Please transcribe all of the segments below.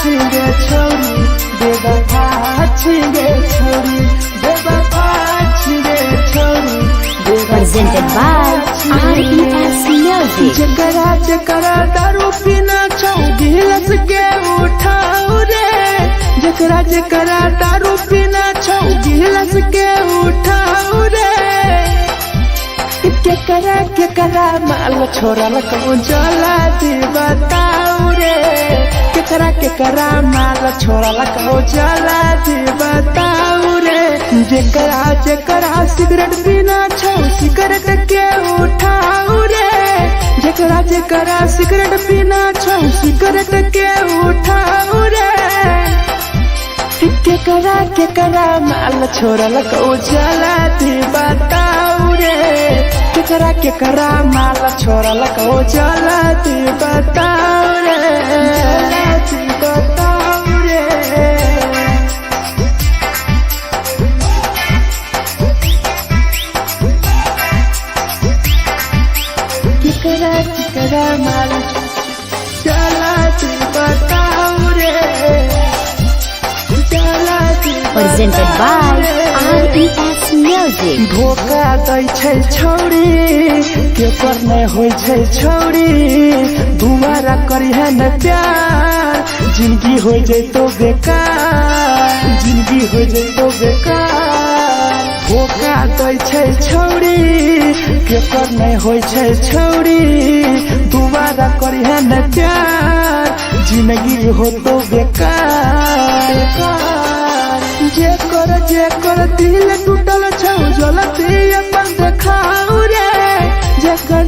छिगे छोरी बेवफा छिगे छोरी बेवफा छिगे छोरी Presented by RES Music. जकरा जकरा दारू पीना छौ गिलास के उठाओ रे जकरा जकरा दारू पीना छौ गिलास के उठाओ रे केकरा माल छोड़ल कहूँ जला दी बताओ रे केकरा माल छोड़ल कहूँ जला दी बताओ रे जकरा जकरा सिगरेट पीना छौ सिगरेट के उठाओ रे जकरा जकरा सिगरेट पीना छौ सिगरेट के उठाओ रे केकरा माल छोड़ल कहूँ जला दी बताओ रे केकरा माल छोड़ल कहूँ जला दी बताओ रे जला दी बताओ रे केकरा माल जला दी बताओ रे Presented by RES Music. धोखा दै छै छौरी केकर नहीं होय छै छौरी दुबारा करिहे न प्यार जिंदगी हो जैतो बेकार जिंदगी हो जैतो बेकार धोखा दै छै छौरी केकर नहीं होय छै छौरी दुबारा करिहे न प्यार जिंदगी हो तो बेकार जेकर दिल टूटल छौ जलती अपन देखाओ रे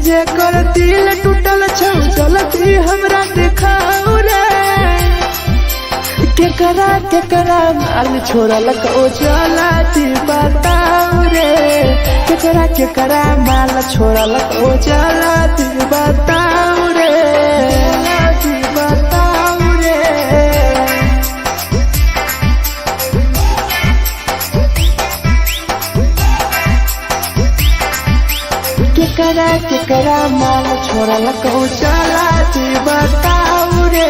जेकर दिल टूटल छौ जलती हमरा देखाओ रे केकरा माल छोड़ल कहूँ जला दी बताओ रे केकरा माल छोड़ल कहूँ जला दी बताओ रे जला दी बताओ रे केकरा माल छोड़ल कहूँ जला दी बताओ रे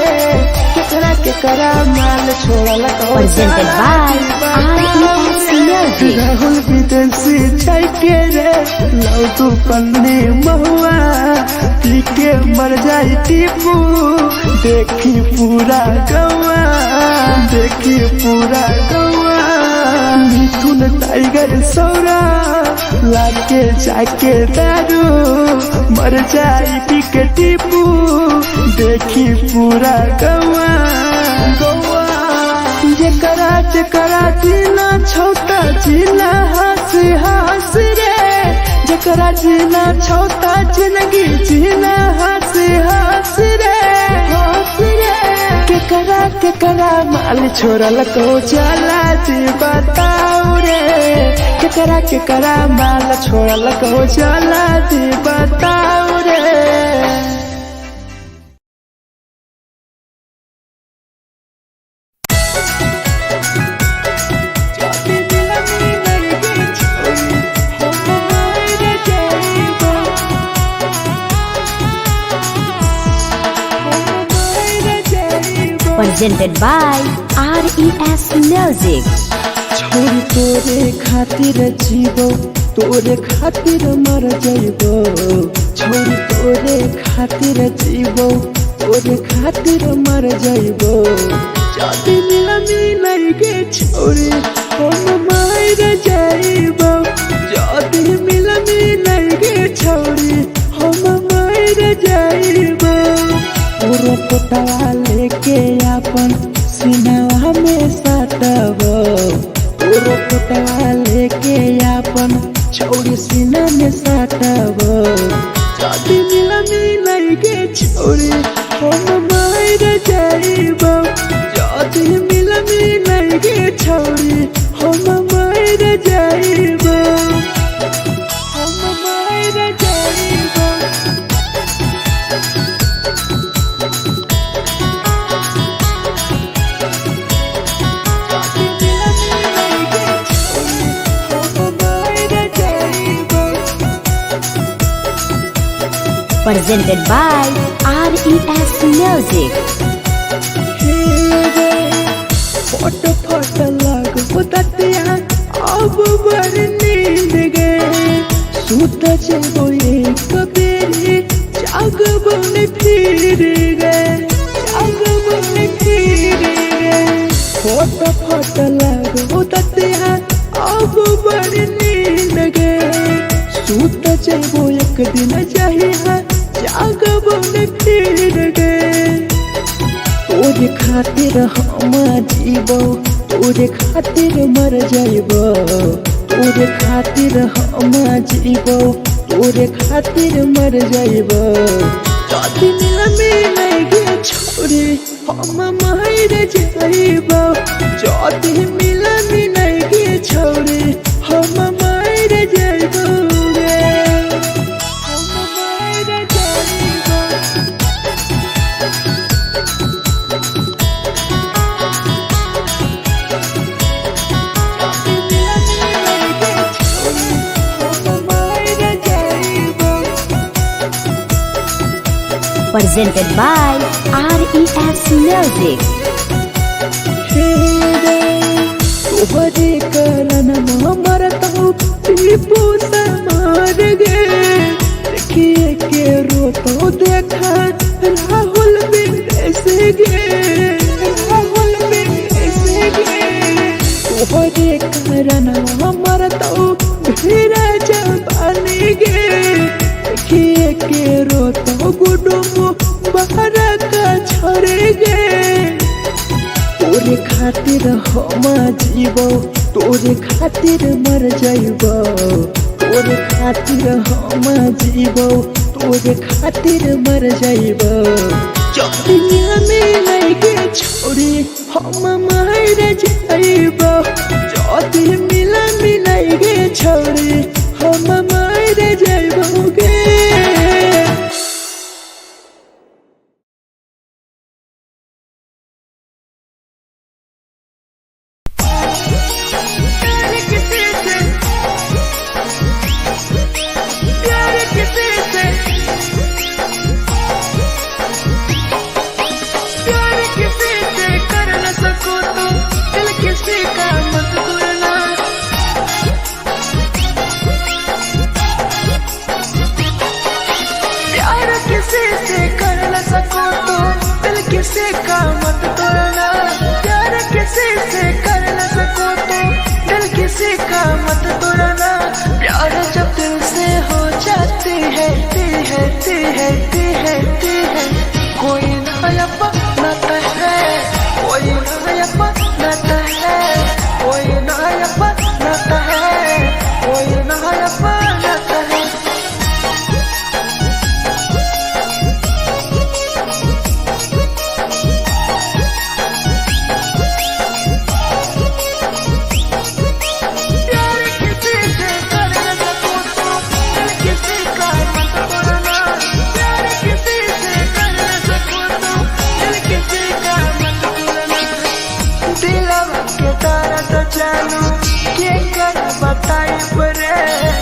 केकरा माल छोड़ल कहूँ Presented by RES Music. Rahul विदेशी छै के रे लौ तू कन्नी महुआ पी के मर जाई टीपू देखी पूरा गौआ देखी पूरा गौआ मिथुन टाइगर सौरा लाके जाके दारू मर जाई पी के टीपू देखी पूरा गौआ गौआ जकरा जीना छोटा जीना हंसी हंसी रे जकरा जीना छोटा जिंदगी जीना हंसी हंसी रे हंसी रे केकरा माल छोड़ल कहूँ जला दी बताओ रे केकरा माल छोड़ल कहूँ जला दी बताओ रे Presented by RES Music. छोरी तोरे खातिर जीवो तोरे खातिर मर जइबो छोरी तोरे खातिर जीवो तोरे खातिर मर जइबो जाति मिलन के छोरी हम मार जइबो जाति मिलन के छोरी हम मार जइबो पूरा पोटवा लेके अपन सीनावा में सटबो पूरा पोटवा लेके अपन छोरी सीना में सटबो जाति मिलन के छोरी हम मार जइबो जाति मिलन के छोरी हम मार जइबो हम मार जइबो Presented by RES Music. हे फट फट लागो ततिया अब बड़ी नींद गे सूत जइबो एक दिन जहिया जागबो न फिर गे तोरे खातिर हम जीबो तोरे खातिर मर जाइबो तोरे खातिर हम जीबो तोरे खातिर मर जाइबो जदी मिल गे छोरी हम मर जाइबो जदी मिल गे छोरी हम मर जाइबो गे हम मर जाइबो Presented by RES Music. तोहरे कारण मरता टीपू समार गे देखिए के रोतो देखा राहुल विदेश गे राहुल विदेश गे तोहरे कारण मरता भेरा जवानी गे देखिए के रोतो गुडुमो बाहर का छोड़े गे तोरे खातिर हम जीबो तोरे खातिर मर जाइबो तोरे खातिर हम जीबो तोरे खातिर मर जाइबो जदी मिल गे छोरी हम मर जाइबो जदी मिल गे छोरी हम मर जाइबो गे किसी का मत तोड़ना प्यार किसी से कर न सको तो दिल किसी का मत तोड़ना प्यार जब दिल से हो जाती है कोई नया बनाता है कोई नया बनाता है कोई नया बनाता है कोई नया बनाता है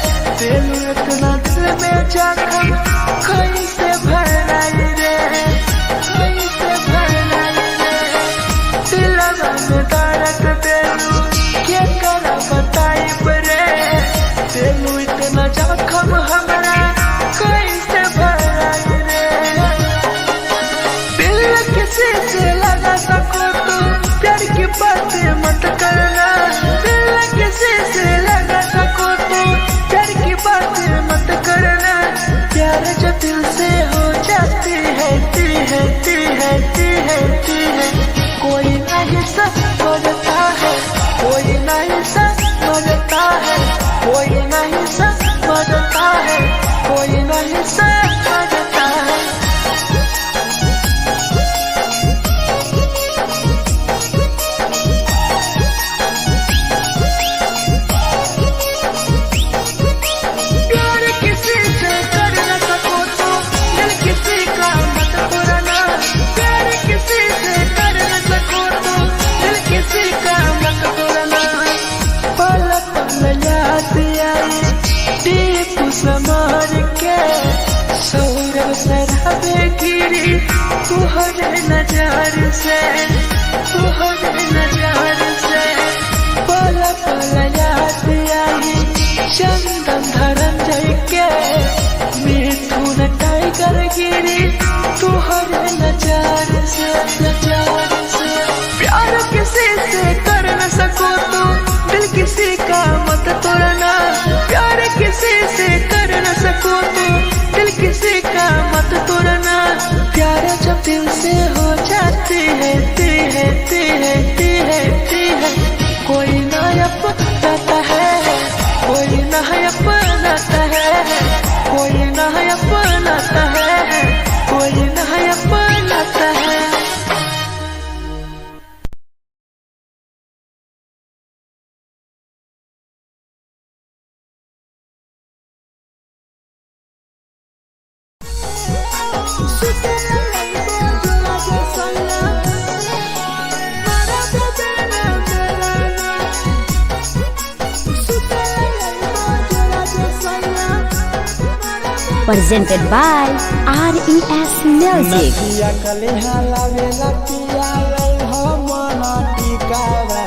इतना दिल में जख्म कैसे भराई रे कैसे भराई रे दिलवा में दर्द देलू क्या कर बताई रे देलू इतना जख्म हमरा कैसे भराई रे दिल किसी से लगा सको तो प्यार की बातें मत करना दिल किसी से लगा सको तो प्यार की बातें मत करना प्यार जब दिल से हो जाती है कोई नहीं समझता है कोई नहीं समझता है कोई नहीं समझता है कोई नहीं समझता है समार के सौरव सरहबे गिरी तुहरे नजार से पल पल याद आई चंदन धरंजय के मिथुन टाइगर गिरी तुहरे नजार से प्यार किसी से कर न सको तो दिल किसी का मत तोड़ना, प्यार किसी से कर न सको तो दिल किसी का मत तोड़ना। प्यार जब दिल से हो जाती है कोई ना अपनाता है, कोई ना अपनाता है, कोई ना अपनाता है, कोई ना अपनाता है। Presented by RES Music. नथिया कलिहा लावेला पिया लई हो मना टिकावा,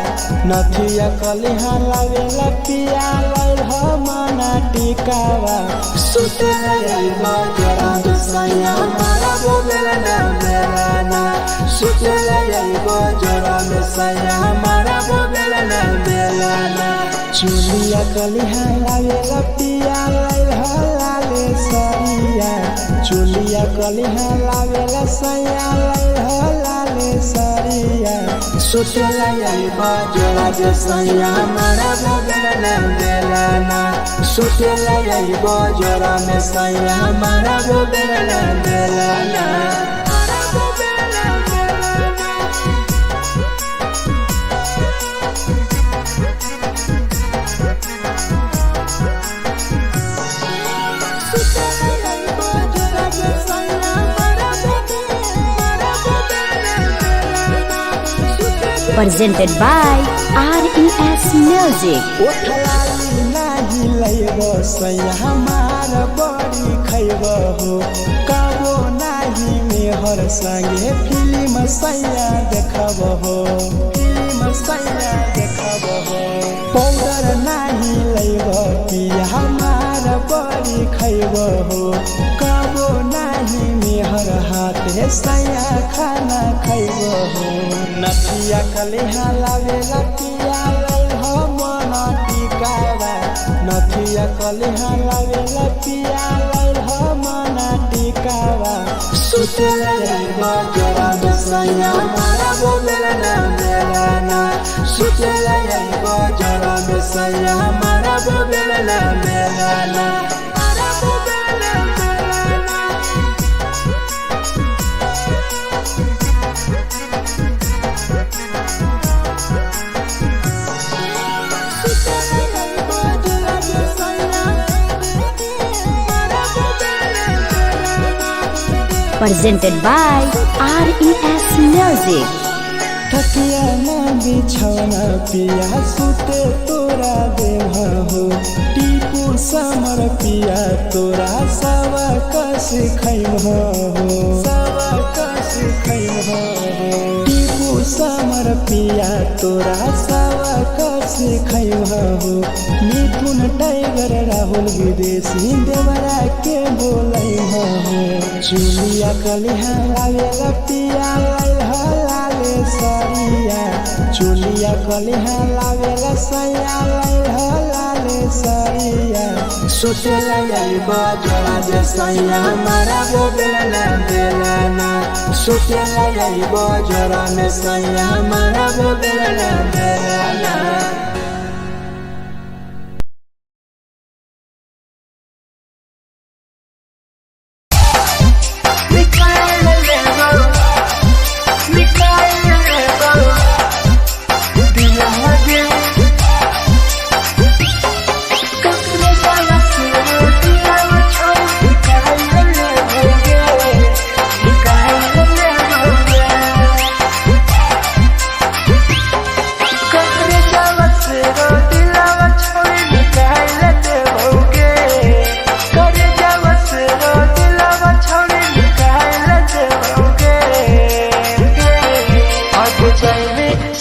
नथिया कलिहा लावेला पिया लई हो मना टिकावा। सुते लई बजरा सैया मारा बोलेला ना मेलाना, सुते लई बजरा सैया मारा बोलेला ना मेलाना। चुलिया कलिहा लावेला पिया लई हो लाले सरिया, चुलिया कलिहा लावेला सैया लई हो लाले सरिया। सुतेला यही बजरा सैया मारा बोलेला ना मेलाना, सुतेला यही बजरा में सैया मारा बोलेला ना Melana. Presented by RES Music. ओठलाली नाही लैबो सैया हमार बड़ी खैबो हो, कबो नाही मेहर संगे फिल्म सैया देखबो हो, फिल्म सैया देखबो हो। पाउडर नाही लैबो पिया हमार बड़ी खैबो हो, कबो नाही मेहर हाथे सैया खाना खैबो हो। नथिया कलिहा लावेला पिया लई हो मना टिकावा, नथिया कलिहा लावेला पिया लई हो मना टिकावा। सुतेला यही बजरा सैया मारा बोलेला ना मेलाना, सुतेला यही बजरा सैया मारा बोलेला ना Melana. Presented by RES Music. थकिया ना बिछौना पिया सुते तोरा देह हो, टीपू समर पिया तोरा सवा कस खैम हो, सवा कस खैम हो। टीपू समर पिया तोरा सवा कस खैम हो। मिथुन टाइगर राहुल विदेशी देवरा के बोलै हो। चुलिया कलिहा लावेला पिया लई हो लाले सरिया, चुलिया कलिहा लावेला सैया लई हो लाले सरिया। सुतेला यही बजरा सैया मारा बोलेला ना मेलाना, सुतेला यही बजरा में सैया मारा बोलेला ना मेलाना।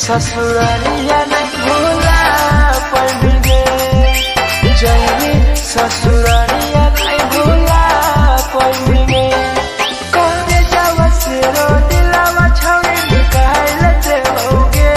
ससुरालिया नहीं भूला पड़ेंगे, जाएंगे ससुरालिया नहीं भूला पड़ेंगे। कौने जावा से रो दिलावा छावे निकाल देओगे,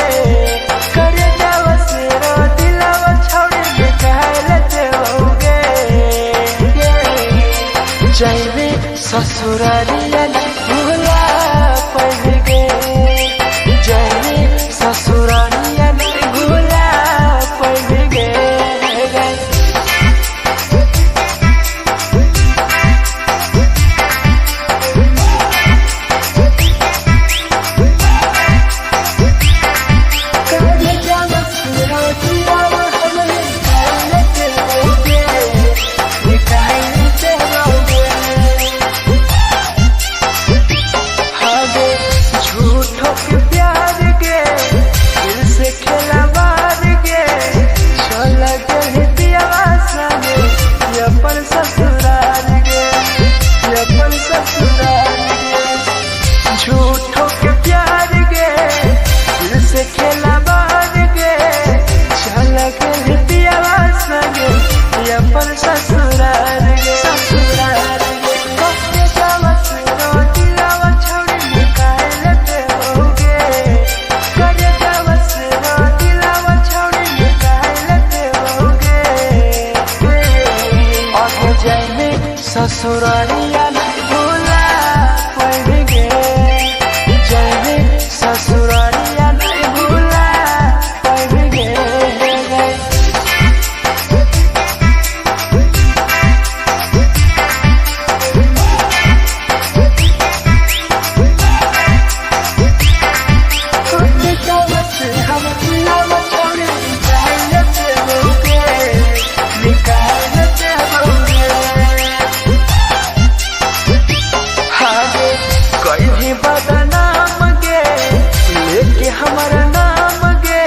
हमारा नाम गे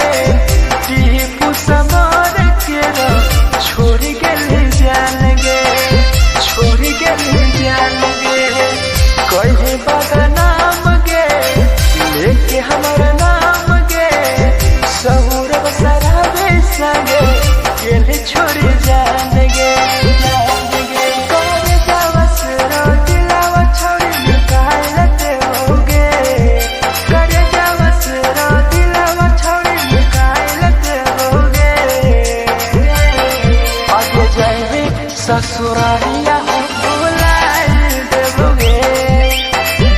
टीपू समर के छोड़ गए जान गे छोड़ गए जान गे कहे बाबा नाम गे लेके हमारा नाम गे सहूर बसरा बेसगे केले छोड़ जान गे करे जावस रो दिलावा छोड़ निकालते होगे करे जावस रो दिलावा छोड़ निकालते होगे आगे जाए ससुरालिया भुलाए देबोगे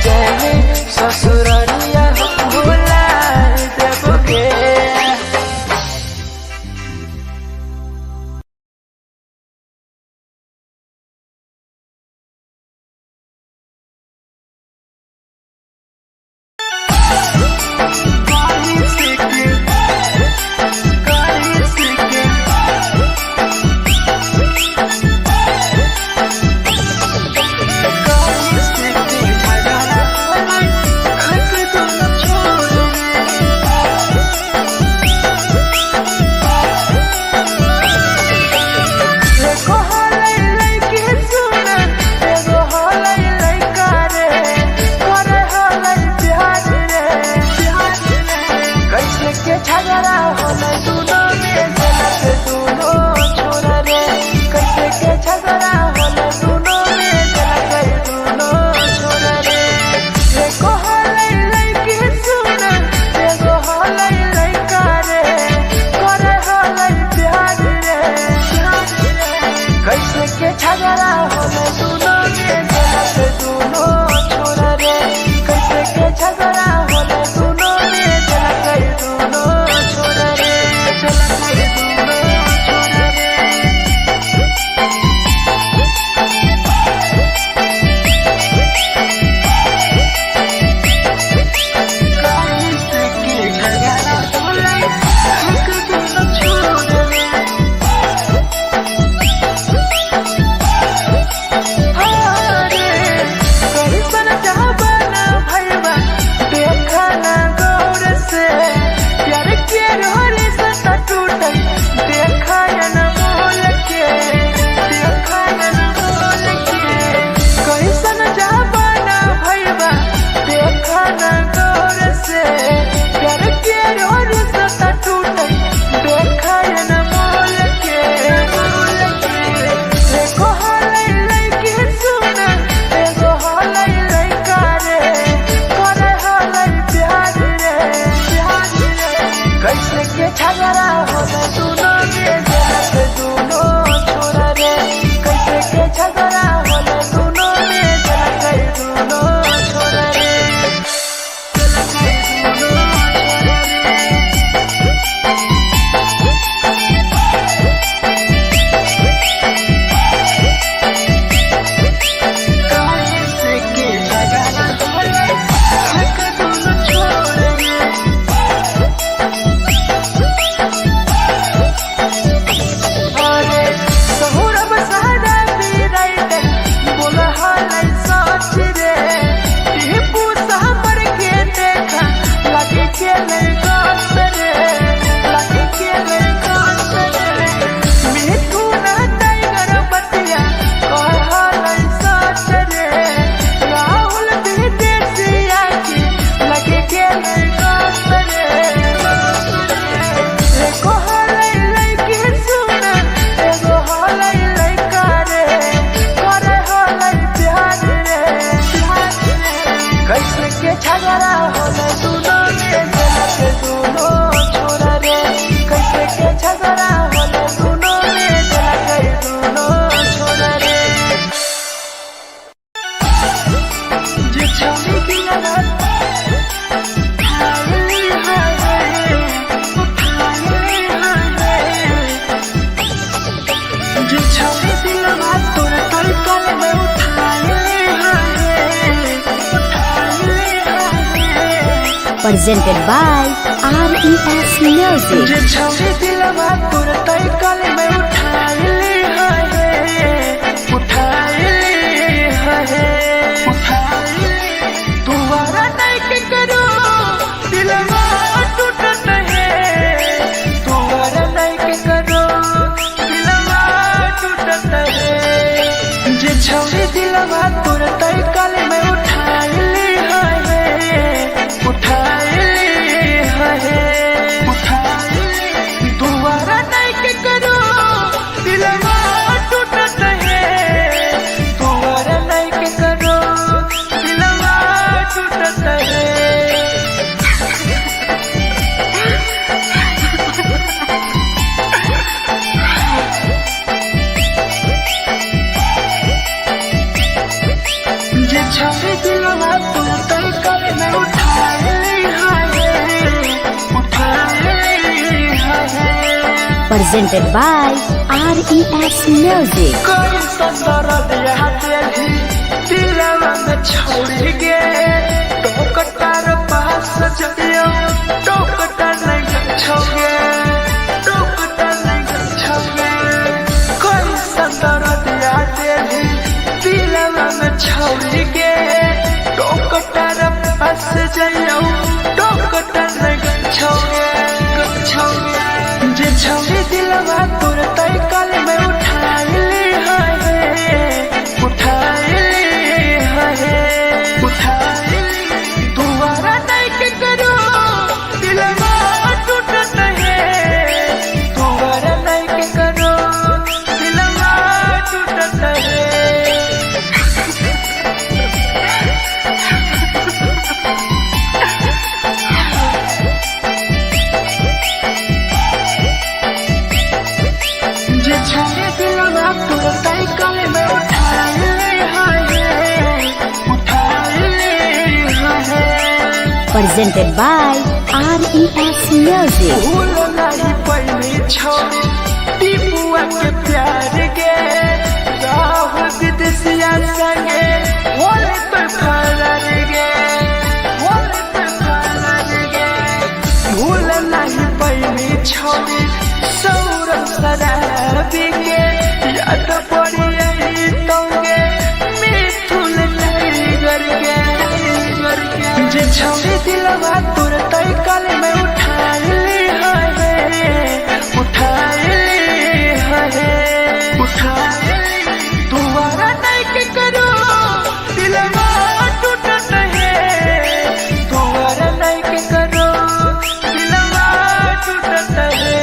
जाए ससुरालिया भुलाए देबोगे। Presented by RES Music. तुम्हारा नहीं के करो दिलवा Presented by RES Music. कोई संदर दिया तेरी दिलवा में छोड़ के टोकटार पास जइयो टोकटार नहीं छोगे टोकटार नहीं छोगे कोई संदर दिया तेरी दिलवा में छोड़ के टोकटार पास जइयो टोकटार नहीं छोगे छोगे जे छोड़ी दिलवा तोर तय कल में उठाई ली दोबारा नहीं के करो दिलवा टूटत है दोबारा नहीं के करो दिलवा टूटत है छाने दिलवा तोर तय कल में उठाई Presented by RES Music. भूल नहीं पहली छोड़ी टीपुआ के प्यार के राहुल विदेशिया संगे होले तो फरार गे होले तो फरार गे भूल नहीं पहली छोड़ी सौरभ शराबी के याद पड़ी यही तोगे मिथुन टाइगर के जे छोड़ी दिलवा तोर तय कल में उठाई ली दोबारा नहीं के करो दिलवा टूटत है दोबारा नहीं के करो दिलवा टूटत है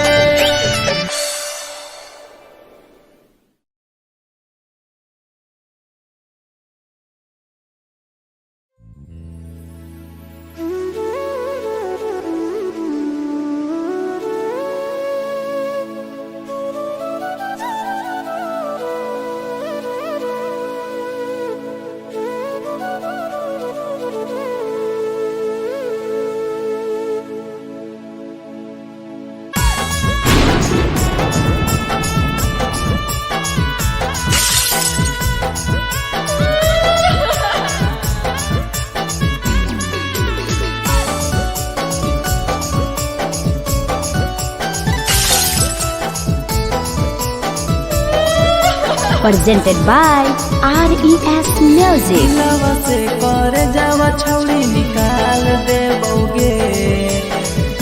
Presented by RES Music. दिलवा से कर जावा छौड़ी निकाल देबोगे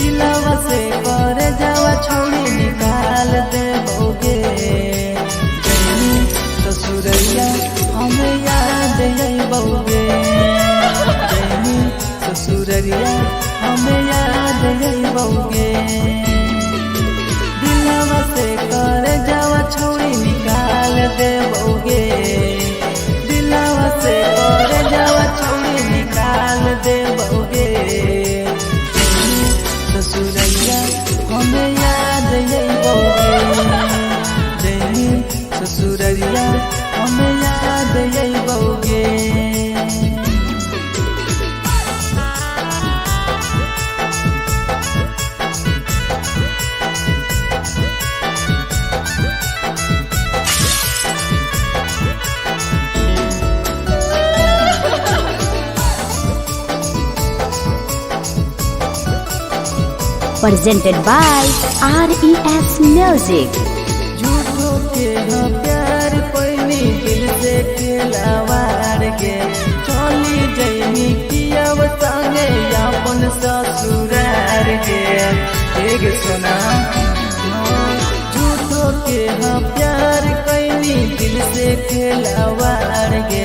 दिलवा से कर जावा छौड़ी निकाल देबोगे जैनी ससुरैया हमें याद अइबोगे जैनी ससुरैया हमें याद अइबोगे दिलवा से कर जावा छौड़ी निकाल देबोगे दिलवा से कर जावा छौड़ी निकाल देबोगे ससुरैया हमें याद अइबोगे जैनी ससुरैया हमें याद अइबोगे Presented by RES Music. झूठो के हाँ प्यार पैनी दिल से खिलावार के चली जैनी कियाव संगे अपन ससुरार के एक सुना झूठो के हाँ प्यार कैनी दिल से खिलावार के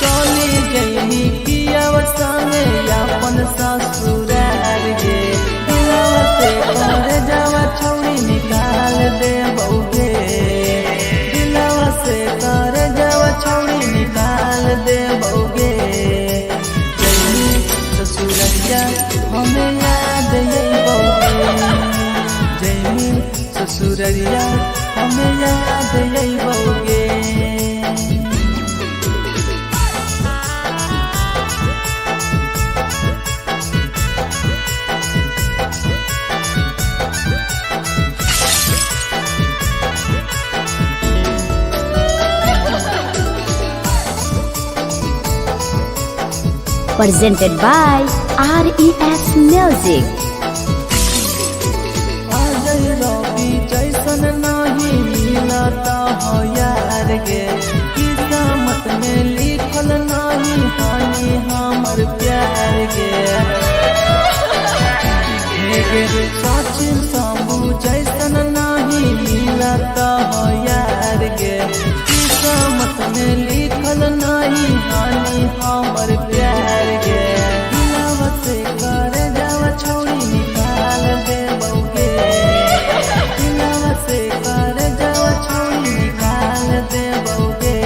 चली जैनी कियाव संगे अपन ससुरार के कर जावा छौड़ी निकाल देबोगे दिलवा से कर जावा छौड़ी निकाल देबोगे जैनी ससुरैया हमें याद अइबोगे जैनी ससुरैया हमें याद अइबोगे presented by RES Music. जैसन नहीं मिलता हो यार गे, किस्मत में लिखल नहीं हानि हमर प्यार गे। सचिन साबू जैसन नहीं मिलता हो यार गे, किस्मत में लिखल नहीं हानि हमर प्यार गे। दिलवा से कर जावा छोड़ी निकाल दे बउगे, दिलवा से कर जावा छोड़ी निकाल दे बउगे।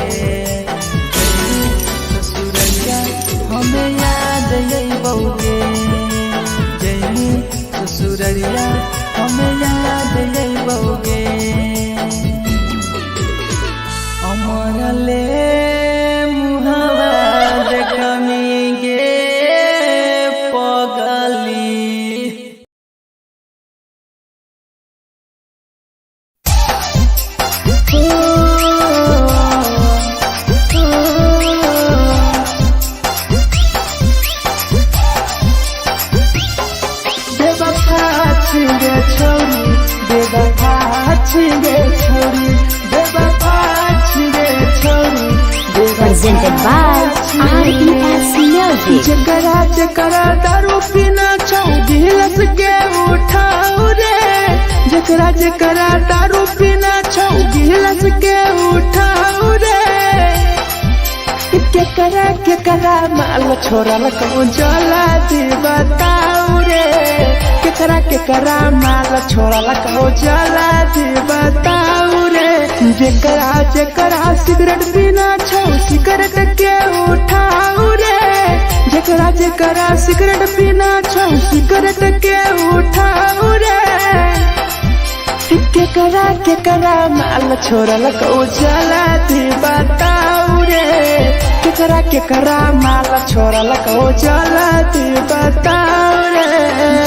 ससुरैया हमें याद आई बउगे, जैनी ससुरैया हमें याद आई बउगे। अमर ले मुहावा देखमी गे पगली। बेवफा छिगे छोरी, बेवफा छिगे छोरी, बेवफा छिगे छोरी, Presented by RES Music. जकरा जकरा दारू पीना छौ गिलास के उठाऊ रे, जकरा जकरा दारू पीना छौ गिलास के उठाऊ रे। केकरा केकरा माल छोड़ल कहूँ जला दी बताऊ रे, केकरा केकरा माल छोड़ल कहूँ जला दी बताऊ रे। जेकरा जेकरा सिगरेट पीना छौ सिगरेट के उठाऊ रे, जेकरा जेकरा सिगरेट पीना छौ सिगरेट के उठाऊ रे। केकरा केकरा माल छोड़ल कहूँ जला दी बताऊ रे, केकरा केकरा माल छोड़ल कहूँ जला दी बताऊ रे,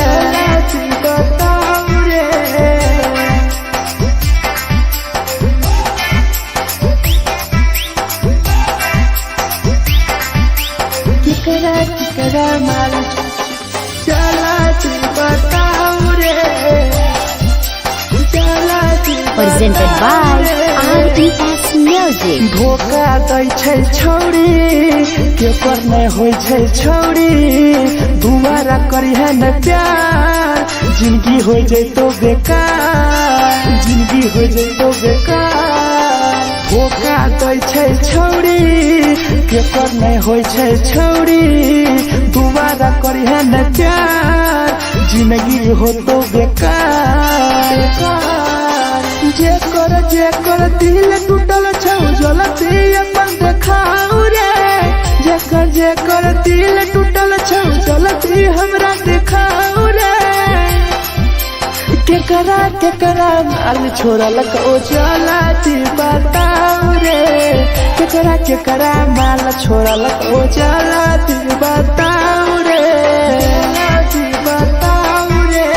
जला दी बताऊ रे। केकरा केकरा माल जला दी बताऊ रे, जला दी Presented by RES Music. धोखा दै छै छौरी, केकर नहीं होइ छै छौरी, दुबारा करी है न प्यार, जिंदगी हो जैतो बेकार, जिंदगी हो जैतो बेकार। धोखा दै छै छौरी, केकर नहीं होइ छै छौरी, दुबारा करी है न प्यार, जिंदगी हो तो बेकार। जेकर दिल टूटल छौ जलती अपन देखाऊ रे, जेकर दिल टूटल छौ जलती हमरा देखाऊ रे। केकरा केकरा माल छोड़ल कहूँ जला दी बताऊ रे, केकरा केकरा माल छोड़ल कहूँ जला दी बताऊ रे, जला दी बताऊ रे।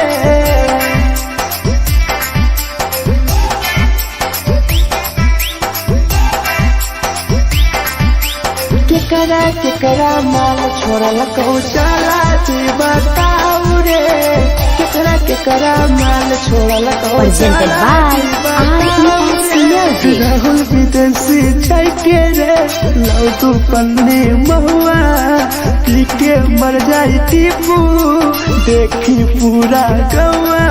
केकरा केकरा माल छोड़ल कहूँ जला दी बताऊ रे, केकरा केकरा माल छोड़ल कहूँ Presented जला by दी बताऊ RES रे। Music. राहुल विदेशी छै के रे लौ तू पन्नी महुआ, पी के मर जाई टीपू, देखी पूरा गौआ,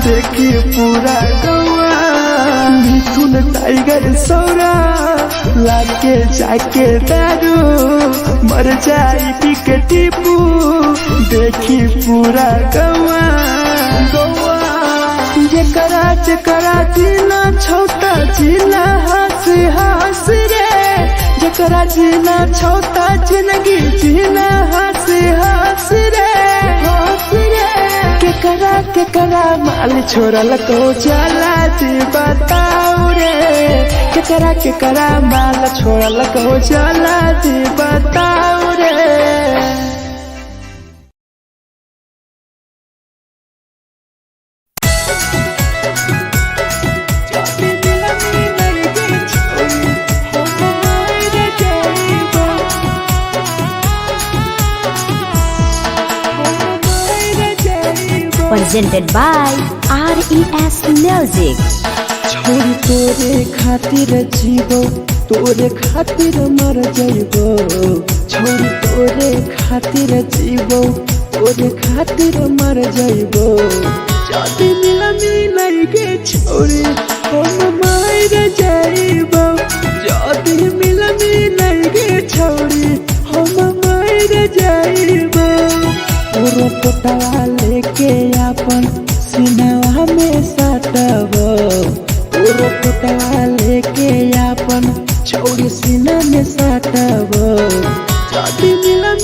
देखी पूरा गौआ। मिथुन टाइगर सौरा लाके जाके दारू, मर जाई पी के टीपू, देखी पूरा गौआ गौआ। जेकरा जेकरा जीना छौता जीना हंस हंस रे, जेकरा जीना छौता जिंदगी जीना हंस हंस रे, हंस रे। केकरा केकरा माल छोड़ल कहूँ जला दी बताऊ रे, केकरा केकरा माल छोड़ल कहूँ जला दी बताऊ रे। Presented by RES Music. छोरी तोरे खातिर जीवो तोरे खातिर मर जाइबो छोरी तोरे खातिर जीवो तोरे खातिर मर जाइबो जदी मिलाई गे छोरी हम मार जाइबो जदी मिलाई गे छोरी हम मार जाइबो ओरो पोटवा लेके अपन सीनावा में साटबो ओरो पोटवा लेके अपन छोरी सीना में साटबो जदी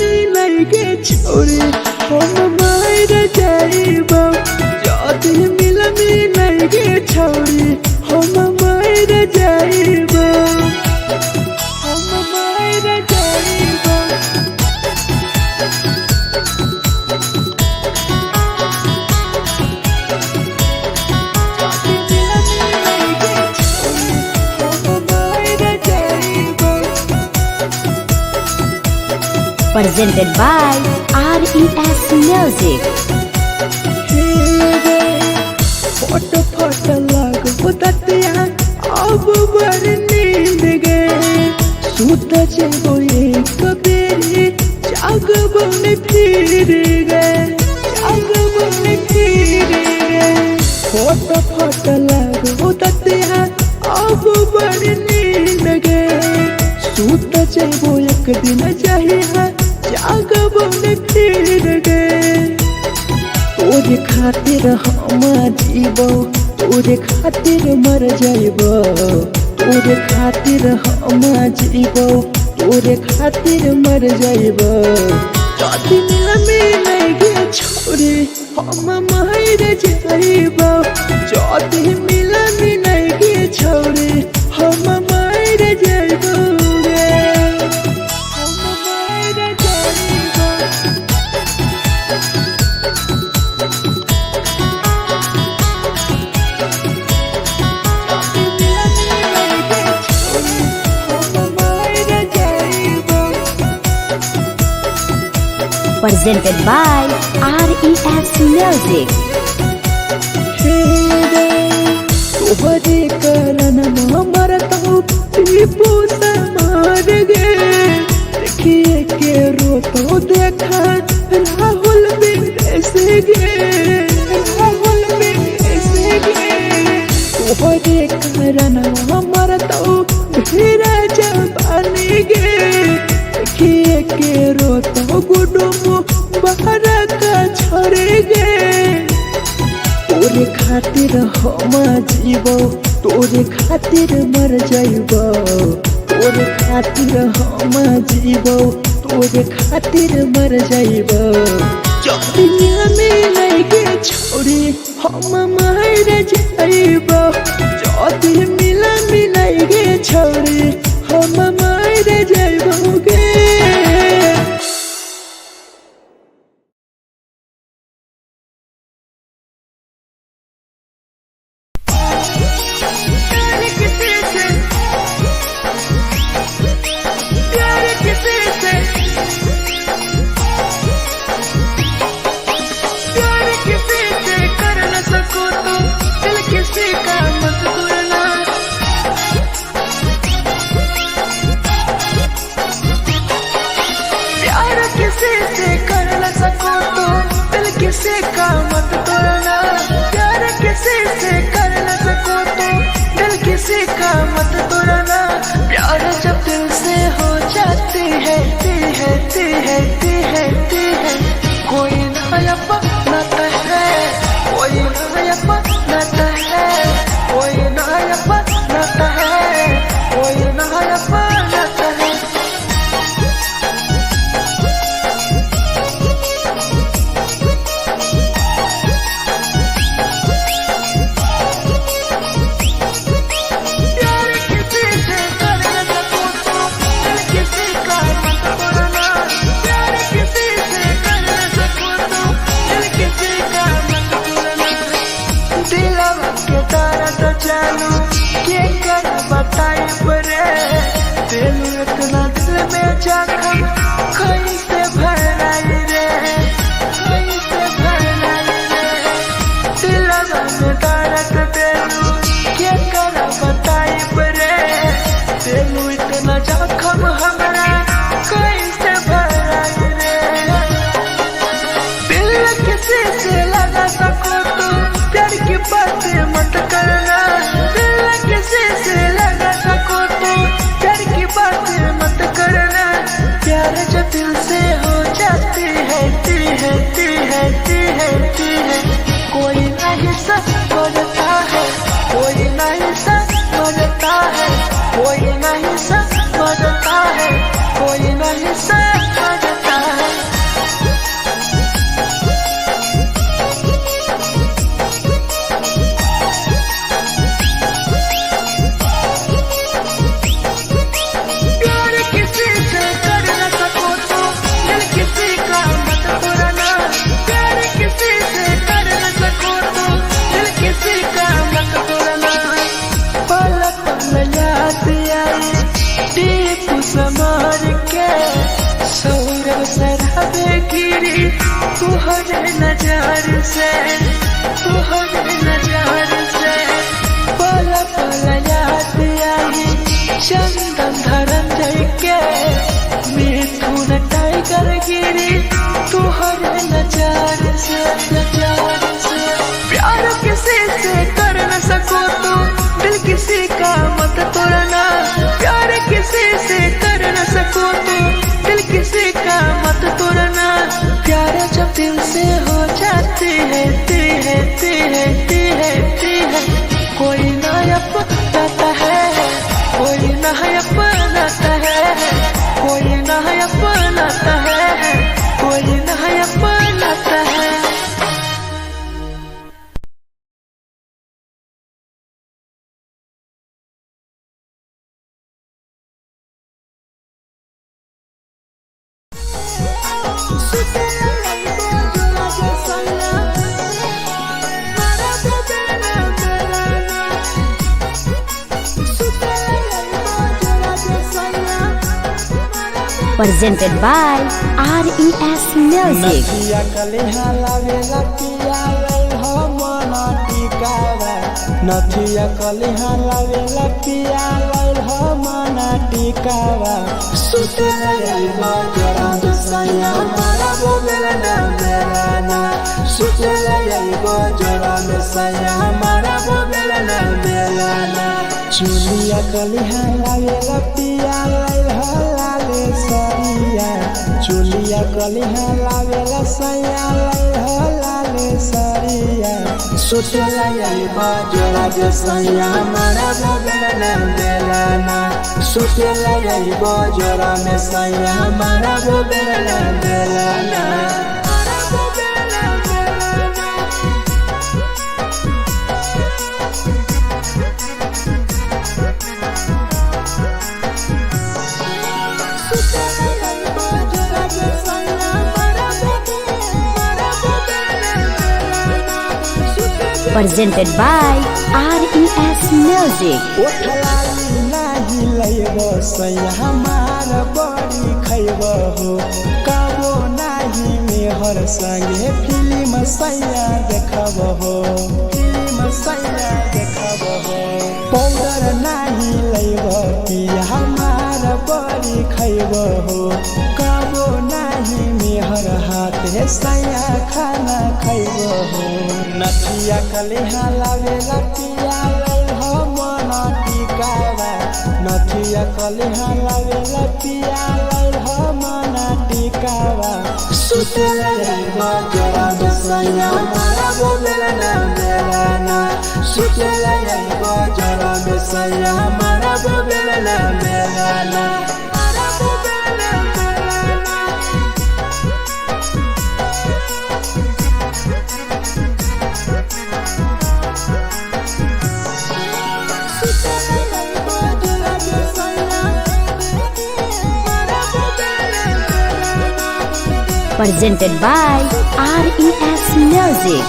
मिलाई गे छोरी हम मार जाइबो जदी मिलाई गे छोरी हम मार जाइबो हम मार जाइबो Presented by RES Music. फोट फोट लगो ततिया अब बड़ नींद गए सूत जेबो एक बेरी जागबो ने फिर गए जागबो ने फिर गए फोट फोट लगो ततिया अब बड़ नींद गए सूत जेबो एक दिन चाहिए जागबो ने फिर गए तोरे खातिर हम जीवो तोरे खातिर मर जाइबो तोरे खातिर हम जीवो तोरे खातिर मर जाइबो जदी मिलाई गे छोरी हम मार जाइबो जदी मिलाई गे छोरी हम मार जाइबो हम मार जाइबो Presented by RES Music. तोहरे कारण मरता हूँ टीपू समार गे देखिए के रोतो देखा राहुल विदेश गे राहुल विदेश गे तोहरे कारण मरता हूँ धीरे जवानी गे देखिए के रोतो गुडुम बाहर का छोड़ गे तोरे खातिर हम जीवो तोरे खातिर मर जाइबो तोरे खातिर हम जीवो तोरे खातिर मर जाइबो जदी मिलाई गे छोरी हम मार जाइबो जदी मिलाई गे छोरी हम मार जाइबो गे किसी का मत तोड़ना प्यार किसी से कर न सको तो दिल किसी का मत तोड़ना प्यार जब दिल से हो जाती है कोई नया बनाता है कोई नया बनाता है कोई नया बनाता है कोई नया बनाता है जानू के कर बताई परे दिल इतना दिल में जखम कैसे भराई रे कैसे भराई रे गिरी तुहरे नजर से पल पल याद आई चंदन धरंजय के मिथुन टाइगर गिरी तुहरे नजर से प्यार किसी से कर न सको तो दिल किसी का मत तोड़ना प्यार किसी से कर न सको तो दिल किसी का मत तोड़ना प्यार जब दिल से हो जाती है कोई ना अपनाता है कोई ना अपनाता है कोई ना अपनाता है कोई ना अपनाता है। Presented by RES Music. नथिया कलिहा लावेला पिया लई हो मना टिकावा नथिया कलिहा लावेला पिया लई हो मना टिकावा सुते लई बजरा सैया मारा बोलेला ना मेलाना सुते लई बजरा में सैया मारा बोलेला ना मेलाना चुलिया कलिहा लावेला पिया लई हो लाले सरिया चुलिया कलिहा लावेला सैया लई हो लाले सरिया सुते लई बजरा जे सैया मारा बोलेला ना मेलाना सुते लई बजरा में सैया मारा बोलेला ना Melana. Presented by RES Music. ओठलाली नाही लैब सैया हमार बड़ी खैब हो कबो नाही मेहर संगे फिल्म सैया देखब हो पाउडर नाही लैब पिया हमार बड़ी खैब हो कबो नाही मेहर हाथे सैया खाना खैब हो नथिया कलिहा लावेला पिया लई हो मना टिकावा नथिया कलिहा लावेला पिया लई हो मना टिकावा सुते लई बजरा में सैया मारा बोलेला ना मेलाना सुते लई बजरा में सैया मारा बोलेला ना Melana. Presented by RES Music.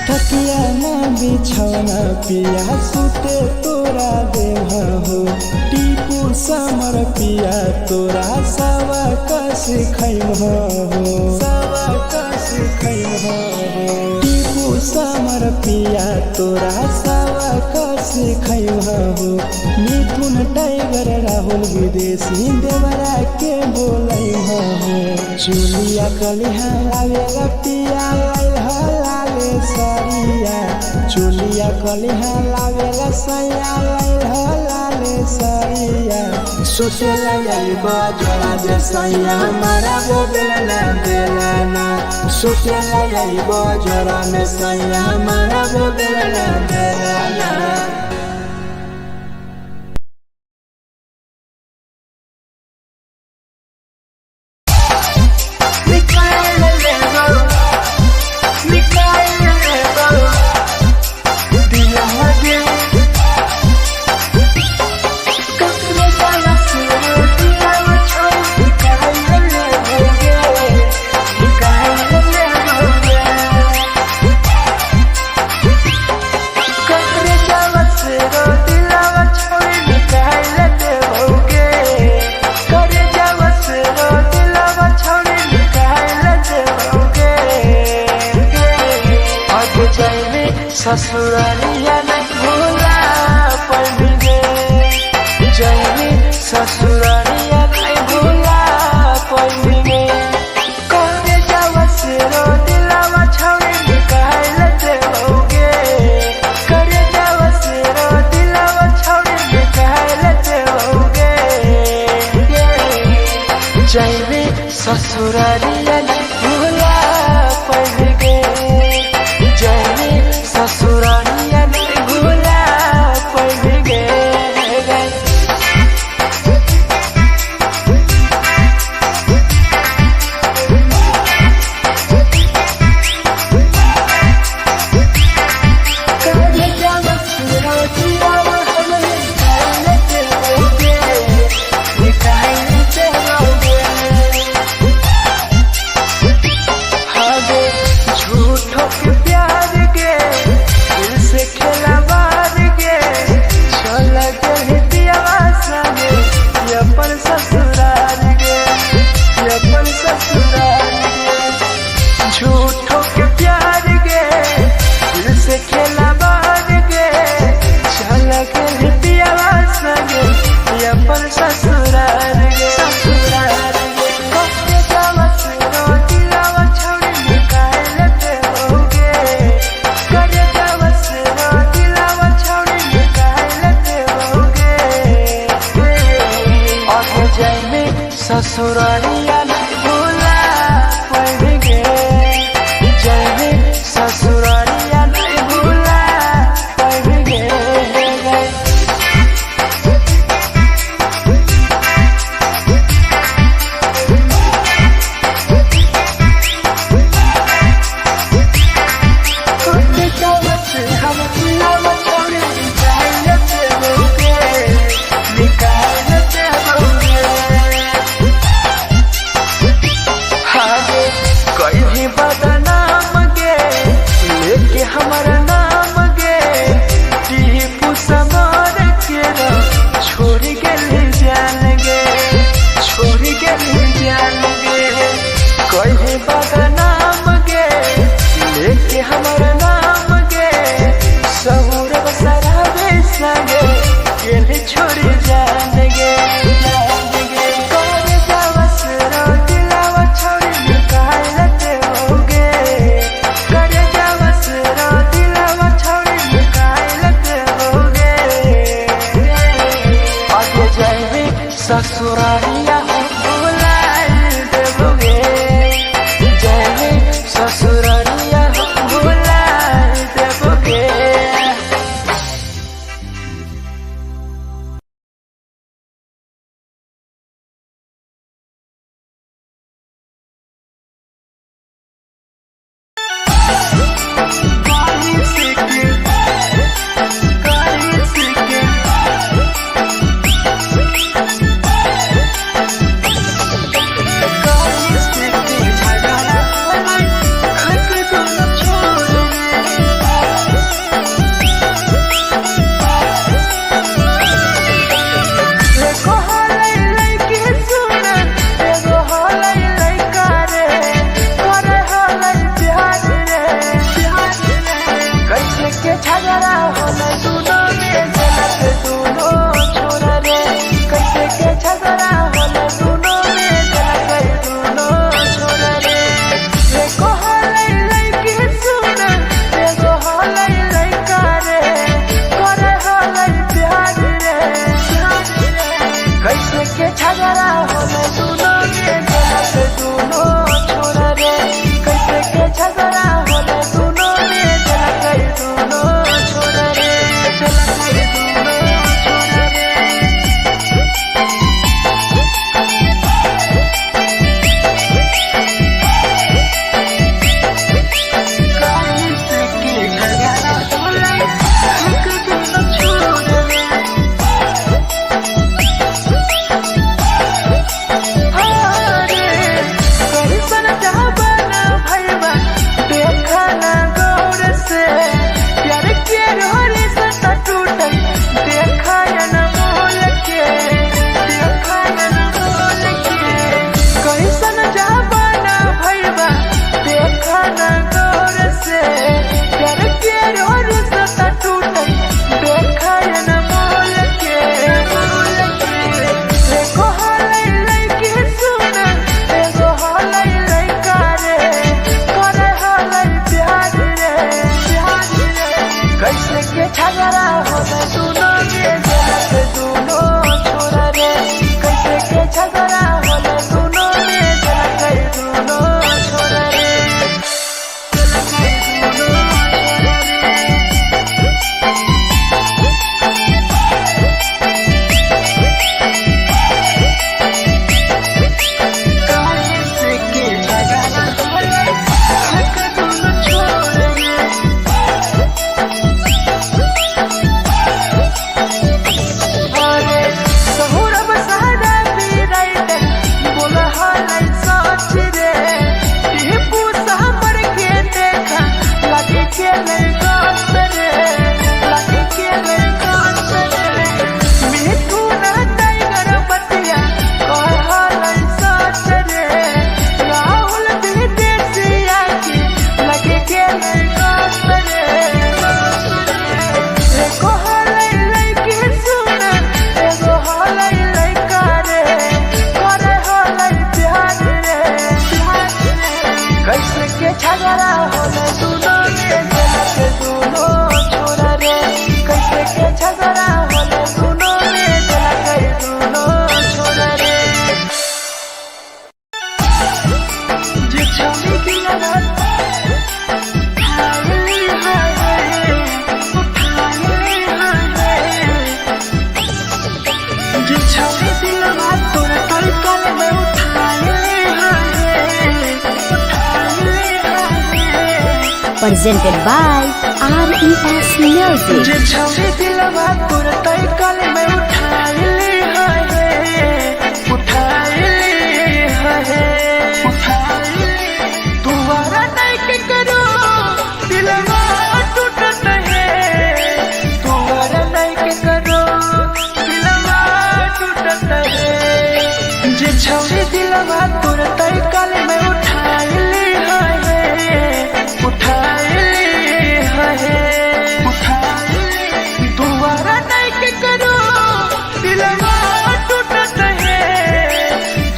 थकिया ना बिछौना पिया सुते तोरा देह हो टीपू समर पिया तोरा सवा कस खैम हो टीपू समर पिया तोरा सवा कस खैम हो मिथुन टाइगर राहुल विदेशी देवरा के बोलै हो चुलिया कलिहा लावेला पिया लई हो लाले सरिया चुलिया कलिहा लावेला सैया लई हो लाले सरिया सुते लई बजरा जे सैया मारा बोलेला ना मेलाना सुते लई बजरा में सैया मारा बोलेला ना मेलाना। जाइबे ससुरालिया नहीं भूला पड़ेंगे जाइबे ससुरालिया नहीं भूला पड़ेंगे करे जावा से रो दिलावा छावे निकाल देओगे करे जावा से रो दिलावा छावे निकाल देओगे जाइबे ससुरालिया नहीं भूला पड़ेंगे जाइबे ससुरालिया नहीं भूला पड़ेंगे झूठों के प्यार के दिल से खेला बार के चल के पियावा संगे ये पर ससुराल गे ससुराल गे कटे जावा से रो दिलावा छोड़ी निकाल देओगे करे जावा से रो दिलावा छोड़ी निकाल देओगे आगे जाइबे ससुरालिया नहीं भूला पड़ेंगे जाइबे ससुरालिया नहीं भूला पड़ेंगे हम दिलावा छोड़ी निकाल देओगे निकाल देओगे आगे कोई भी बदनाम गे लेके हमारा नाम गे टीपू समर के छोड़ के ले जान गे छोड़ के ले जान गे कोई भी बदनाम गे लेके हमारा नाम गे सहूर बसरा बेसगे के छोड़ जान गे करे जावा से रो दिलावा छोड़ी निकाल देओगे करे जावा से रो दिलावा छोड़ी निकाल देओगे आगे जाइबे ससुरालिया भूला देओगे जाइबे ससुरालिया भूला देओगे झगड़ा होले दोनों में जला गई दोनों छोड़ कैसे के झगड़ा होले दोनों में जलक दोनों छोरा रे कैसे के झगड़ा होले दोनों में जलक दोनों छोरा रे Presented by RES Music. जे छवि दिलवा तोर तैकल में उठाई तुम्हारा नहीं के करो दिलवा टूटत है तुम्हारा नहीं के करो दिलवा टूटत है जे छवि दिलवा तोर तैकल में उठाई तुम्हारा नहीं के करो दिलवा टूटत है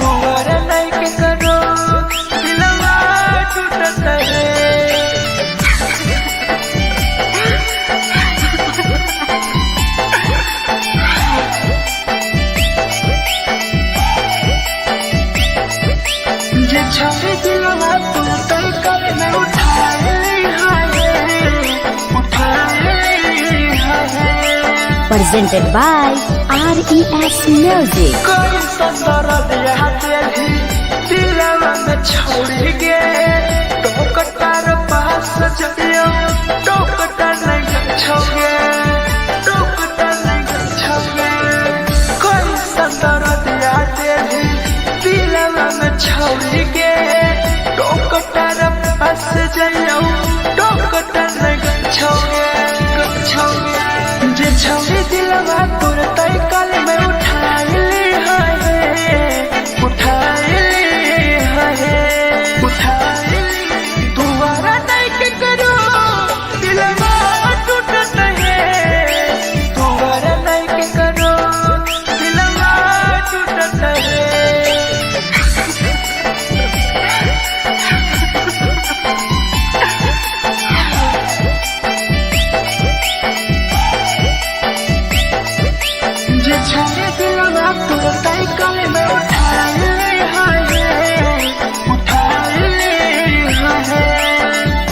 तुम्हारा नहीं के करो दिलवा टूटत है जे छवि दिलवा तोर तैकल में उठाई Presented by RES Music. कोई संदर दिया तेरी दिलवा में छोड़ गे तो कटार पास चलियो तो कटार नहीं छोगे तो कटार नहीं छोगे कोई संदर दिया तेरी दिलवा में छोड़ गे तो कटार पास चलियो तो कटार नहीं छोगे जे छवि दिलवा तोर तैकल में उठाई तुम्हारा नहीं के करो दिलवा टूटत है तुम्हारा नहीं के करो दिलवा टूटत है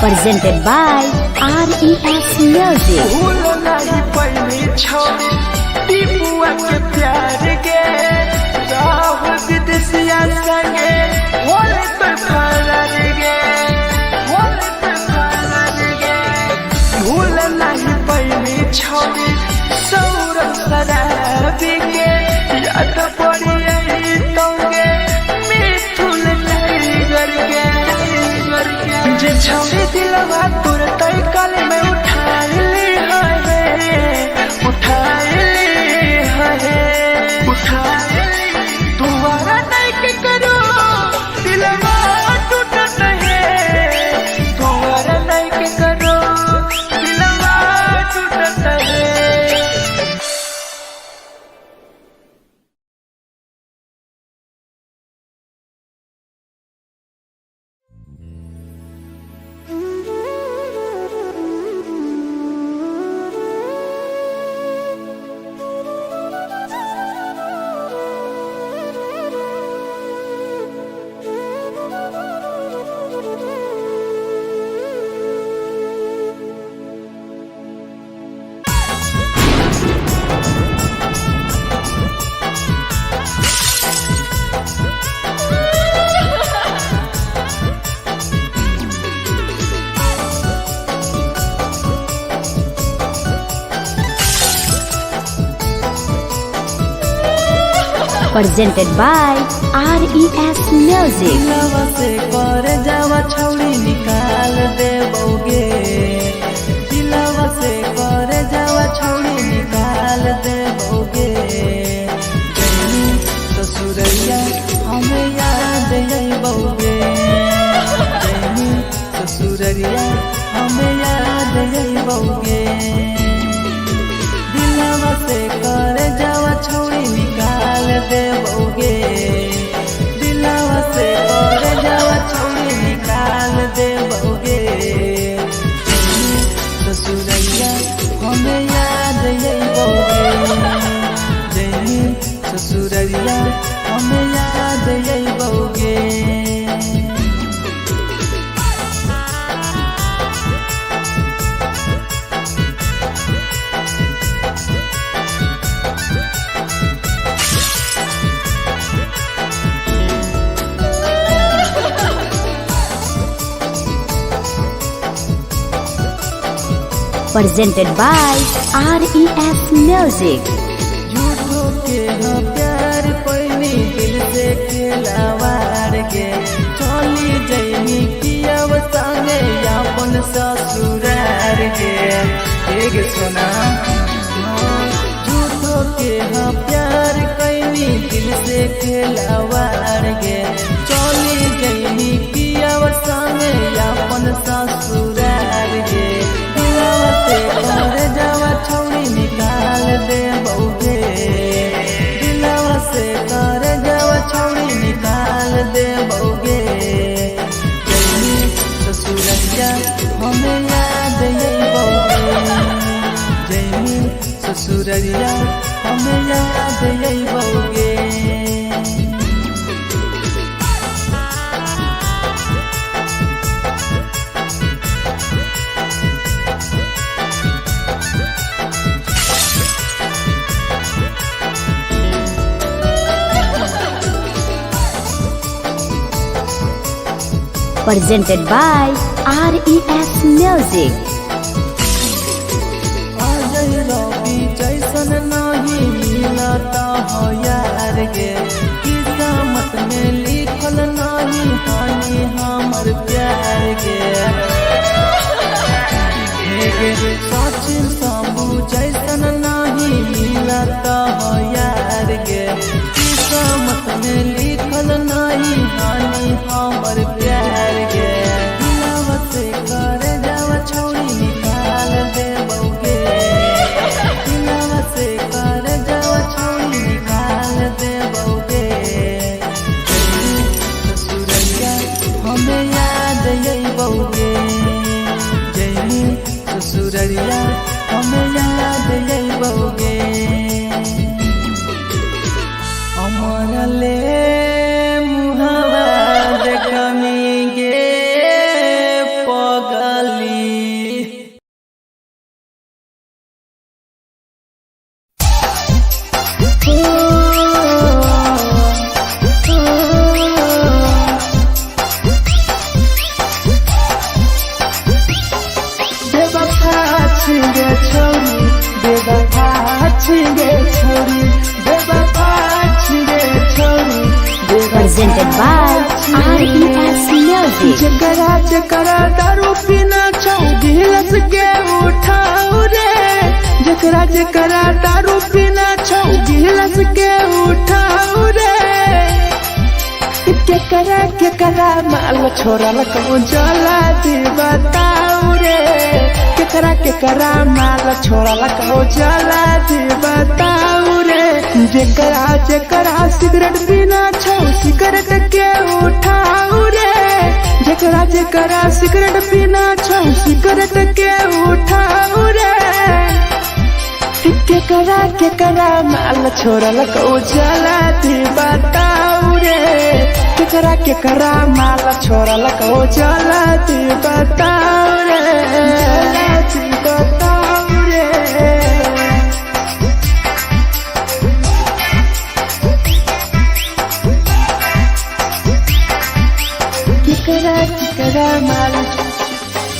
Presented by RES Music. भूल नहीं पहली छोड़ी टीपुआ के प्यार के राहुल विदेशिया संगे होले तो फरार गे भूल नहीं पहली छोड़ी सौरभ शराबी के याद पड़ी यही तोगे मिथुन टाइगर के जे छवि दिलवा तोर तैकल में उठाई तुम्हारा नहीं के करो दिलवा टूटत है तुम्हारा नहीं के करो दिलवा टूटत है Presented by RES Music. दिलवा से कर जावा छौड़ी निकाल देबोगे, दिलवा से कर जावा छौड़ी निकाल देबोगे। जैनी ससुरैया हमें याद अइबोगे, जैनी ससुरैया हमें याद अइबोगे। दिलवा से कर जावा छौड़ी निकाल देबोगे, दिलवा से कर जावा छौड़ी निकाल देबोगे। ससुरैया हमें याद अइबोगे, जैनी ससुरैया हमें याद अइबोगे। Presented by RES Music. झूठो के हाँ प्यार पैनी दिल से खिलावार के, चली जैनी किया संगे अपन ससुरार के। एक सुना झूठो के हाँ प्यार कैनी दिल से खिलावार के, चली जैनी किया संगे अपन ससुरार के। दिलवा से कर जावा छौड़ी निकाल देबोगे, दिलवा से कर जावा छौड़ी निकाल देबोगे। जैनी ससुरैया हमें याद अइबोगे, जैनी ससुरैया हमें याद अइबोगे। Presented by RES Music. Ajay रवि जैसन नहीं मिलता हो यार गे, किस्मत में लिखल नहीं हानि हमर प्यार गे। सचिन शंभू जैसन नहीं मिलता हो यार गे, किस्मत में लिखल नहीं हानि हमर प्यार गे। दिलवा से कर जावा छौड़ी निकाल देबोगे, दिलवा से कर जावा छौड़ी निकाल देबोगे। ससुरैया हमें याद अइबोगे, जैनी ससुरैया हमें याद अइबोगे। हमर ले मुहावा देखनी गे पगली। बेवफा छिगे छोरी, बेवफा छिगे छोरी, बेवफा छिगे छोरी। Presented by RES Music. जकरा जकरा दारू पीना छौ गिलास के उठाओ रे, जकरा जकरा दारू पीना छौ गिलास के उठाओ रे। केकरा माल छोड़ल को जला दी बताओ रे, केकरा माल छोड़ल को जला दी बताओ रे। जकरा जकरा सिगरेट पीना छौ सिगरेट के उठाओ रे, जकरा जकरा सिगरेट पीना छौ सिगरेट के उठाओ रे। केकरा माल छोड़ल को जला दी बताओ रे, केकरा माल छोड़ल को जला दी बताओ रे, जला दी बताओ रे। केकरा माल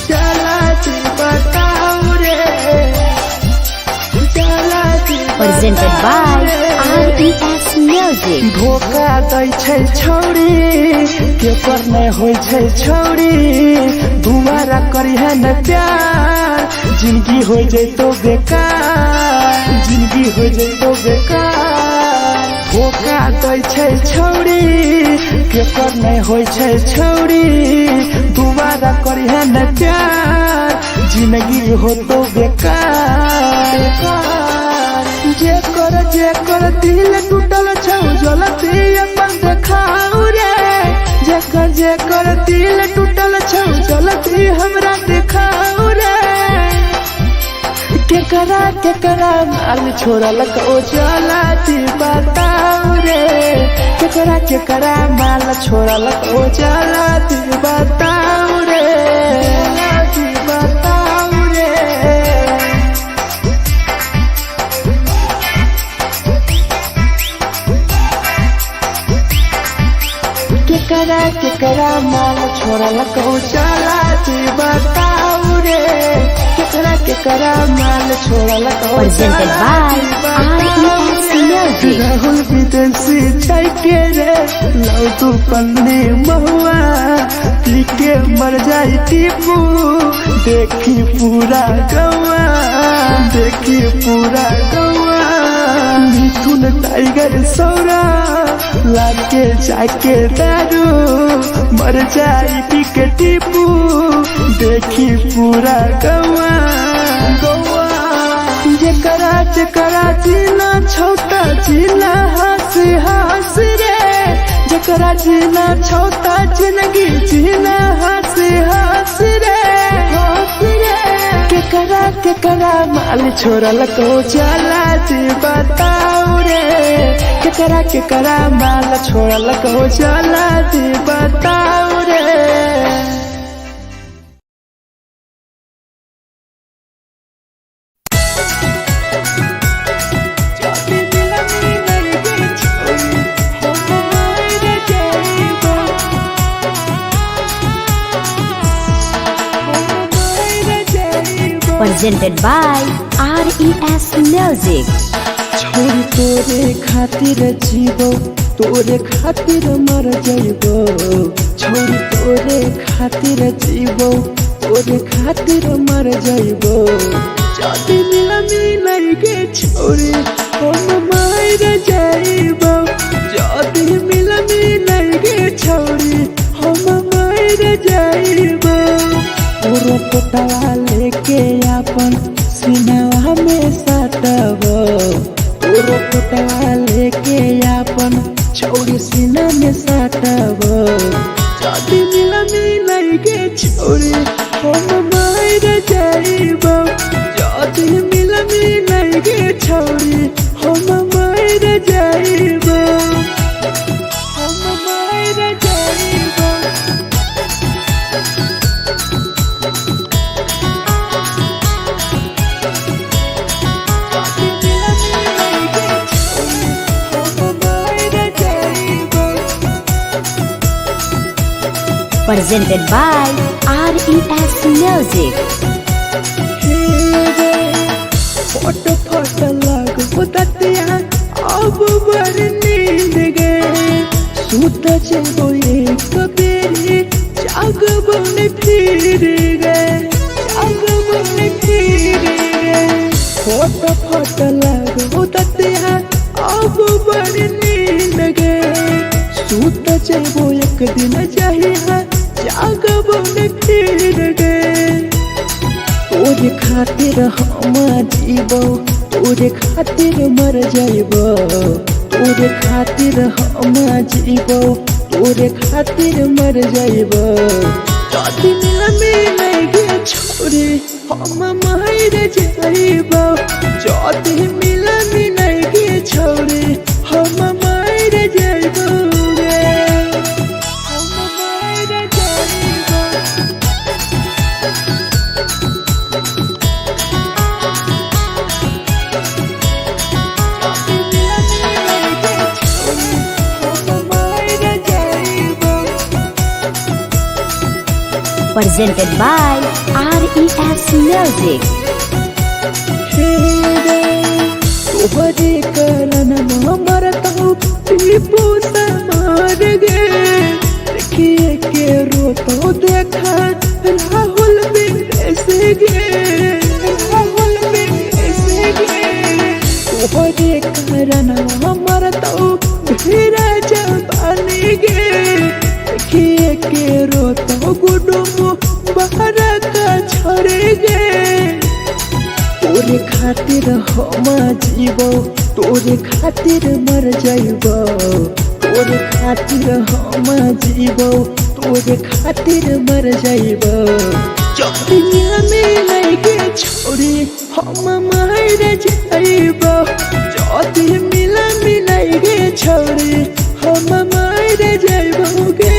जला दी बताओ रे, जला दी। Presented by RES Music. Music. धोखा दै छै छौरी केकर नहीं होय छै छौरी दोबारा करिहे न प्यार जिंदगी हो जैतो बेकार जिंदगी हो जैतो बेकार धोखा दै छै छौरी केकर नहीं होय छै छौरी दोबारा करिहे न प्यार जिंदगी हो तो बेकार जेकर दिल टूटल छौ जलती अपन देखाऊ रे जेकर दिल टूटल छौ जलती हमरा देखाऊ रे केकरा माल छोड़ल को जलती बताऊ रे केकरा माल छोड़ल को जलती बताऊ रे बताऊ रे केकरा माल छोड़ल को जलती बताऊ रे केकरा माल छोड़ल को Presented by RES Music. Rahul विदेशी छैके रे लौ तू पन्नी महुआ पी के मर जाई टीपू देखी पूरा गौआ देखी पूरा गौआ मिथुन टाइगर सौरा लाके जाके दारू मर जाई पी के टीपू देखी पूरा गौआ गौआ जेकरा जीना छोटा जीना हंस रे जेकरा जीना छोटा जिंदगी जीना हंस रे केकरा माल छोड़ल को जला दी बताऊ रे केकरा माल छोड़ल को जला दी बताऊ रे Presented by RES Music. छोरी तोरे खातिर जीवो तोरे खातिर मर जाइबो छोरी तोरे खातिर जीवो तोरे खातिर मर जाइबो जदी मिलनी के छोरी हम मर जाइबो जदी मिलनी के छोरी हम मर जाइबो पूरा पोटवा लेके अपन सीनावा में सटबो पूरा पोटवा लेके अपन छोरी सीना में सटबो जदी मिलनी के छोरी हम मर जाइबो जदी मिलनी के छोरी हम मर जाइबो हम मर जाइबो Presented by RES Music. Photo लग बुततिया अब बड़ नींद गए सूत जेबो एक बेरी जागबो ने फिर गए जागबो ने फिर गए फोटो लग बुततिया अब बड़ नींद गए सूत जेबो एक दिन चाहिए जागबो ने फिर गए तोरे खातिर हम जीवो तोरे खातिर मर जाइबो तोरे खातिर हम जीवो तोरे खातिर मर जाइबो जदी मिलनी के छोरी हम मर जाइबो जदी मिलनी के छोरी हम मर जाइबो रे हम मर जाइबो Presented by RES Music. तोहरे करन मरत हूँ टीपू समार गे देखिए के रोतो देखा राहुल विदेश गे राहुल विदेश गे तोहरे कारण हमर तो भीरा जवानी गे देखिए के रोतो गुडुम बाहर का छोड़े गे तोरे खातिर हम जीवो तोरे खातिर मर जाइबो तोरे खातिर हम जीवो तोरे खातिर मर जाइबो चौड़िया में लगे छोड़ी हम मर जाइबो चौड़ी मिला मिलाइगे छोड़ी हम मर जाइबो गे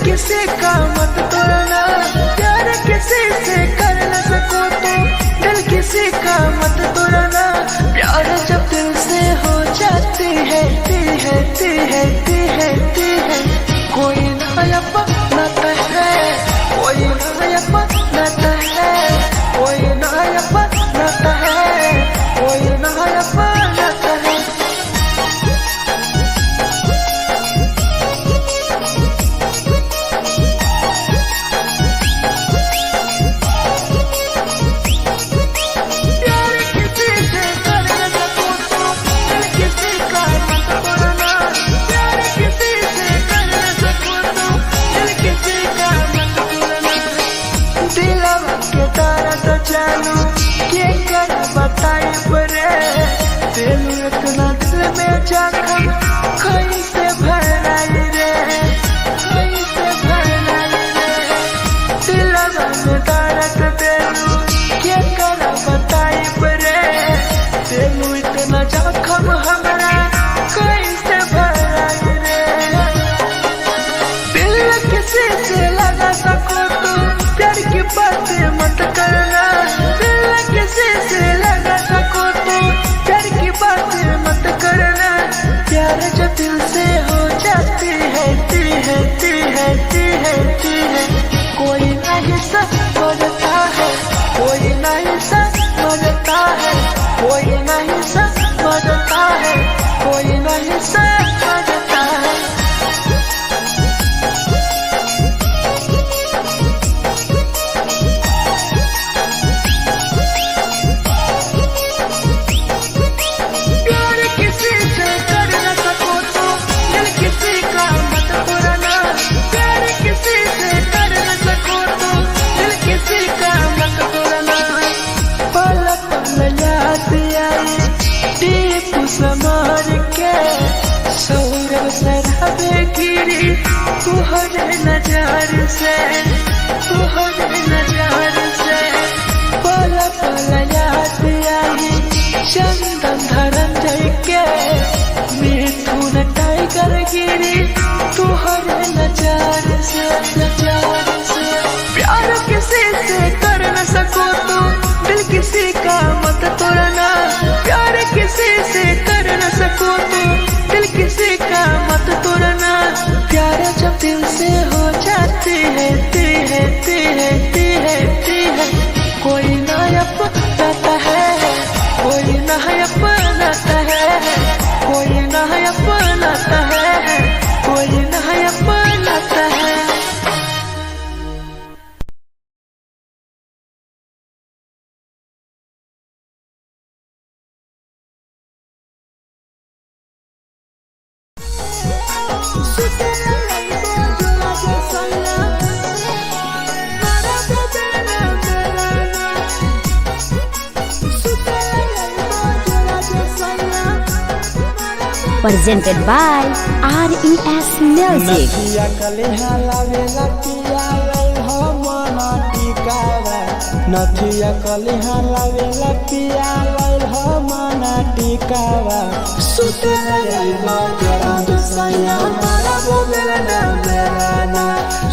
किसी का मत तोड़ना प्यार किसी से कर न सको तो दिल किसी का मत तोड़ना प्यार जब दिल से हो जाती है कोई नया पनाता है कोई नया पनाता है कोई नया पनाता है कोई नया पनाता है इतना दिल में जख्म कैसे भराई रे कैसे भराई रे दिलवा में दर्द देलू के कर बताई रे देलू इतना जख्म हमरा कैसे भराई रे दिल किसी से लगा सको तो प्यार की बातें मत करना दिल किसी से लगा सको तो प्यार की बातें मत करना प्यार जो दिल से हो जाती है कोई नहीं समझता है कोई नहीं समझता है कोई नहीं समझता है कोई नहीं समझता है समार के सौरभ सरहबे गिरी तुहरे नजार से पल पल याद आई चंदन धरंजय के मिथुन टाइगर गिरी तुहरे नजार से प्यार किसी से कर न सको तो दिल किसी का मत तोड़ना प्यार किसी से कर न सको तो दिल किसी का मत तोड़ना प्यार जब दिल से हो जाती है कोई नया पनाता है कोई नया पनाता है कोई नया पनाता है कोई नया पनाता है Presented by RES Music. नथिया कलिहा लावेला पिया लैल मना टिकावा सुते लैला जरा सैया मारा बोलना बेलाना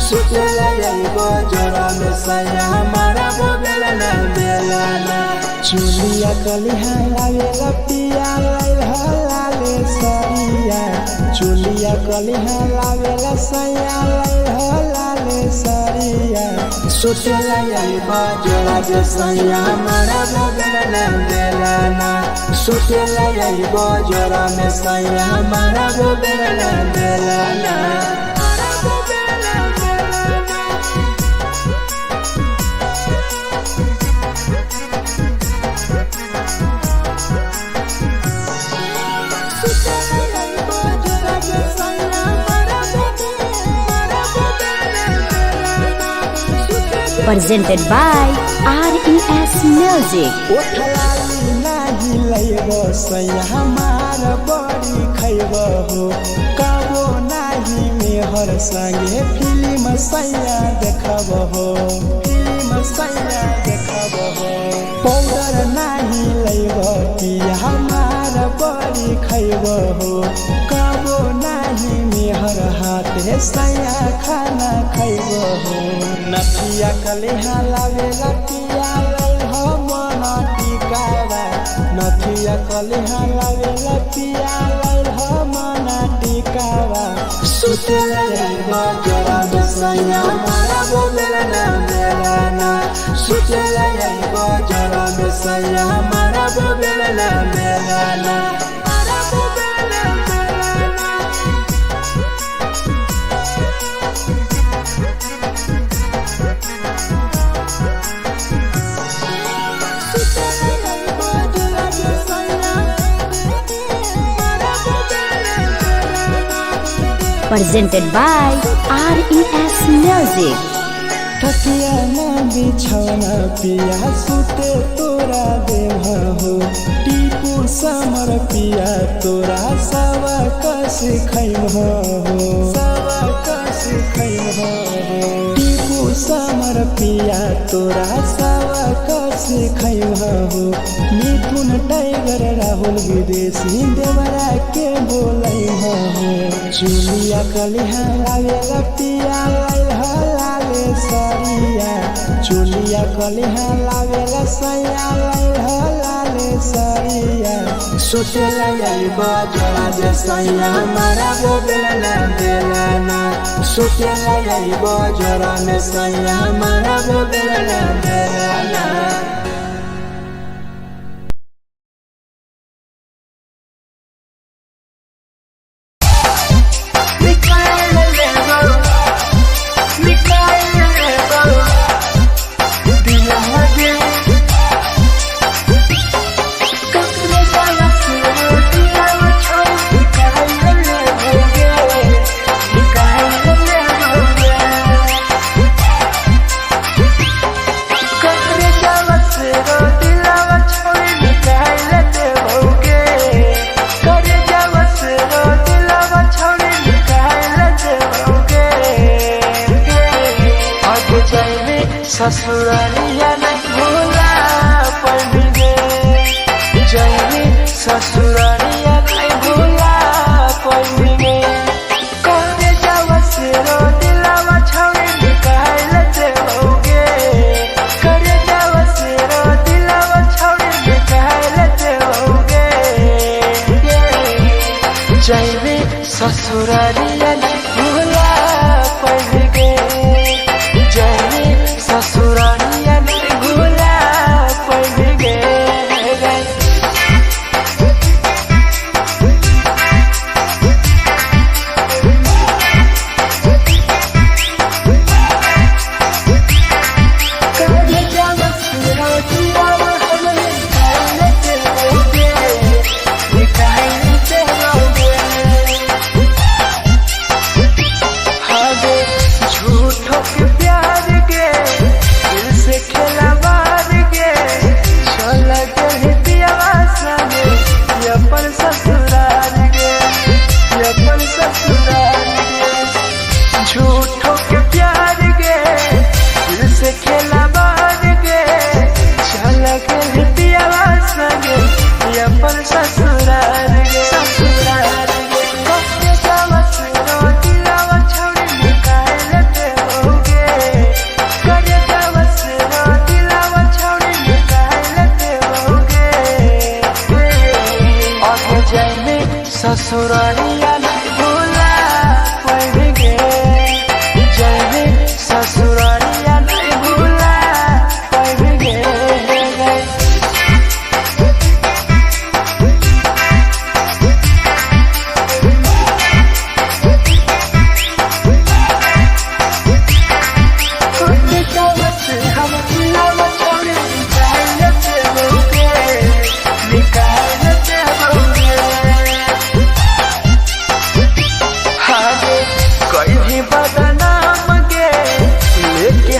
सुते लैला जरा सैया मारा बोलना बेलाना चुलिया कलिहा लावेला पिया लैल लाले सरिया चुलिया कलिहा लावेला सैया लैल लाले सरिया सुते लैला जरा सैया मारा बोलना बेलाना सुते लैला जरा सैया मारा बोलना बेलाना Presented by RES Music. ओठलाली नाही लैबो सैया हमार बड़ी खैबो हो कबो नाही मेहर संगे फिल्म सैया देखबो हो फिल्म सैया देखबो हो पाउडर नाही लैबो पिया हमार बड़ी खैबो हो कबो नाही मेहर हाथे सैया खाना खैबो हो नथिया कलिहा लावेला पिया लैल मना टिकावा नथिया कलिहा लावेला पिया लैल मना टिकावा सुते लैला जरा सैया मारा बोलना बेलाना सुते लैला जरा सैया मारा बोलना बेलाना Presented by RES Music. तकिया ना बिछौना पिया सुते तोरा देह हो टीपू समर पिया तोरा सवा कस खैम हो सवा कस खैम हो टीपू समर पिया तोरा सवा कस खैम हो मिथुन टाइगर राहुल विदेशी देवरा के बोलै हो चुलिया कलिहा लावेला पिया लाले सरिया चुलिया कलिहा लावेला सैया लाले सरिया सुते लैला जरा सैया मारा बोलना बेलाना सुते लैला जरा सैया मारा बोलना बेलाना ससुरालिया नहीं भूला पड़े जैनी ससुरालिया नहीं भूला पड़े करे जावा से रो दिलावा छौड़ी निकाल देओगे करे जावा से रो दिलावा छौड़ी निकाल देओगे जैनी ससुरालिया नहीं भूला पड़े ससुरालिया नहीं भूला पड़ गए झूठों के प्यार के दिल से खेला बार के ससुरालिया नहीं भूला पाएंगे जाएंगे ससुरालिया नहीं भूला पाएंगे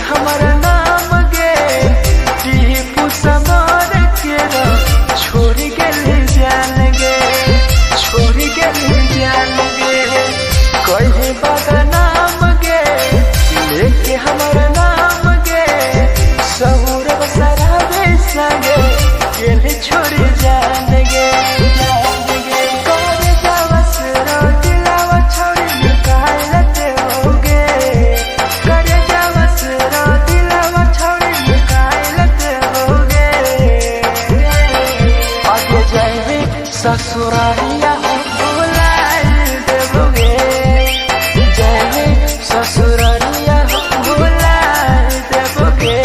हमारा नाम गे टीपू समर के छोड़ गए जान गे छोड़ गए जान गे कहीं बदनाम गे लेके हमारा नाम गे सहूर बसरा बेसंगे के छोड़ जान गे ससुरालिया भूला देबोगे जाएंगे ससुरालिया भूला देबोगे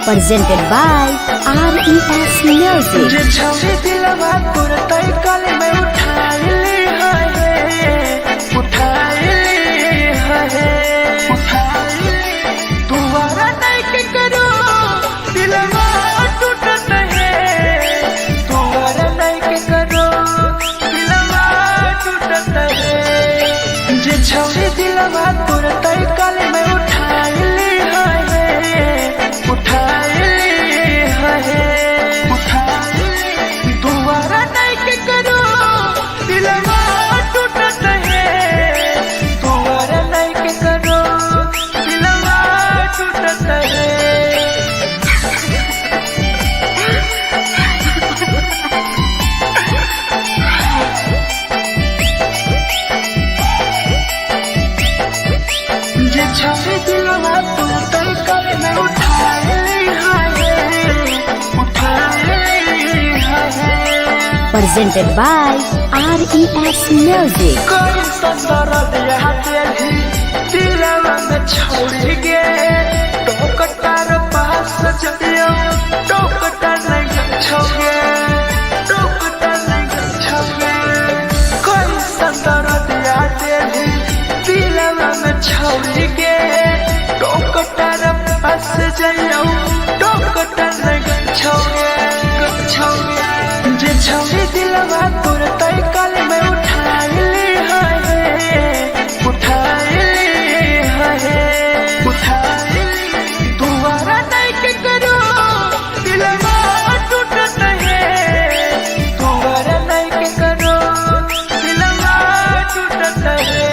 presented by RES Music. जे छवि दिलवा तोर तई कल में उठाइली है तुम्हारा नहीं के करो दिलवा टूटत है तुम्हारा नहीं के करो दिलवा टूटत है जे छवि दिलवा तोर तई कल में उठाइली है दोबारा नहीं के करो दिलवा टूटत है दोबारा नहीं के करो दिलवा टूटत है जे छवि दिलवा तोर तई कल में उठाइली है Presented by RES Music. कोई संदर दिया तेरी दिलवा में छोड़ गे टोकटार पास जदियो टोकटार नहीं छोगे टोकटार नहीं छोगे कोई संदर दिया तेरी दिलवा में छोड़ गे टोकटार पास जदियो टोकटार नहीं छोगे जे छवि दिलवा तोर तई कल में उठाइली है दोबारा नहीं के करो दिलवा टूटत है दोबारा नहीं के करो दिलवा टूटत है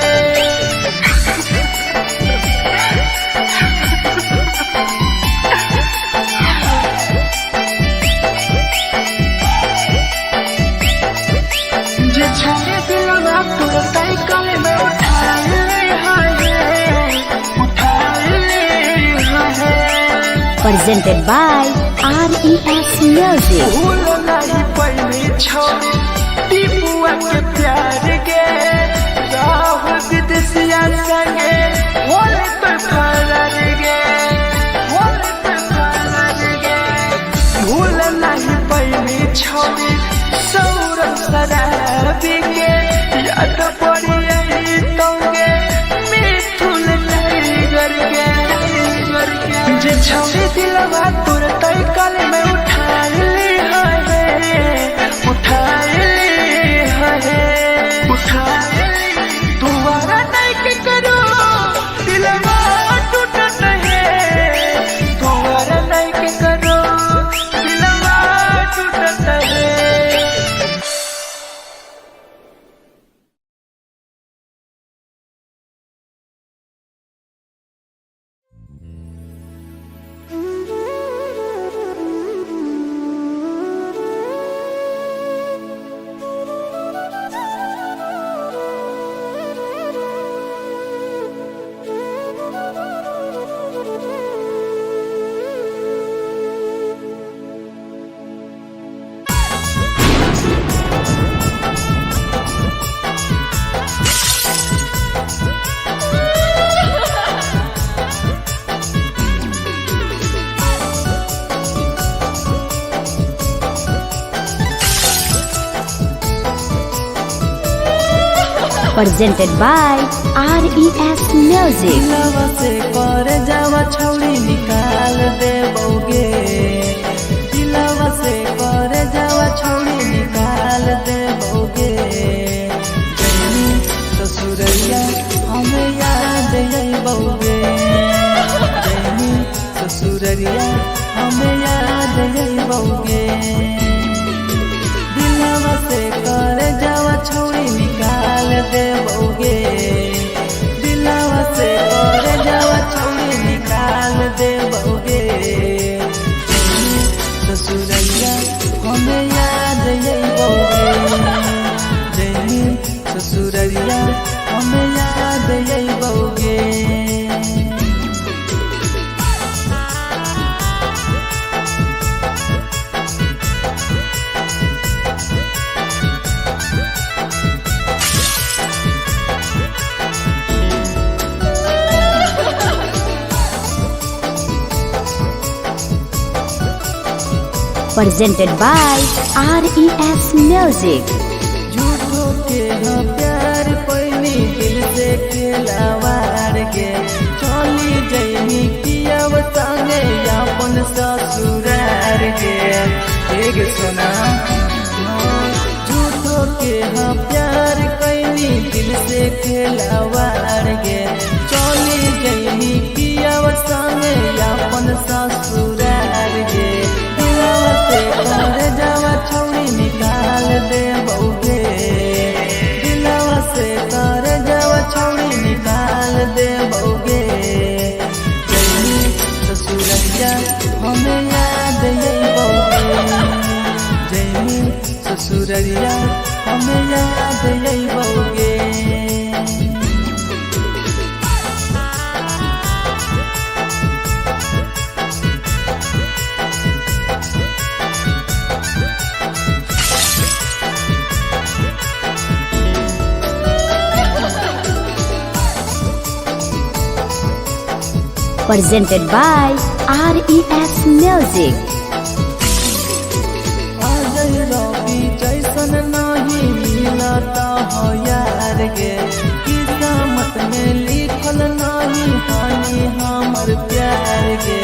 जे छवि दिलवा तोर तई कल में उठाइली है Presented by RES Music. भूल नहीं पहली छोड़ी टीपुआ के प्यार गे राहुल विदेशिया संगे होले तो फरार गे भूल नहीं पहली छोड़ी सौरभ शराबी के याद पड़ी आई तोगे मिथुन टाइगर के जे छवि दिलवा तोर तई कल में उठाइली है दोबारा नहीं के करो दिलवा टूटत है दोबारा नहीं के करो दिलवा टूटत है Presented by RES Music. दिलवा से कर जावा छौड़ी निकाल देबोगे दिलवा से कर जावा छौड़ी निकाल देबोगे जैनी ससुरैया हमें याद अइबोगे जैनी ससुरैया हमें याद अइबोगे दिलवा से कर जावा छौड़ी निकाल देबोगे दिलवा से कर जावा छौड़ी निकाल देबोगे presented by RES Music. झूठो के हाँ प्यार पैनी दिल से खिलावार गे चली जैनी किया संगे अपन ससुरार गे एक सुना झूठो के हाँ प्यार कैनी दिल से खिलावार गे चली जैनी किया संगे अपन ससुरार गे दिलवा से घर जावा छौड़ी निकाल दे बउगे दिलवा से घर जावा छौड़ी निकाल दे बउगे जैनी ससुरैया हमें याद यही बउगे जैनी ससुरैया हमें याद यही बउगे Presented by RES Music. Ajay रवि जैसन नहीं मिलता हो यार गे किस्मत में लिखल नहीं हानि हमर प्यार गे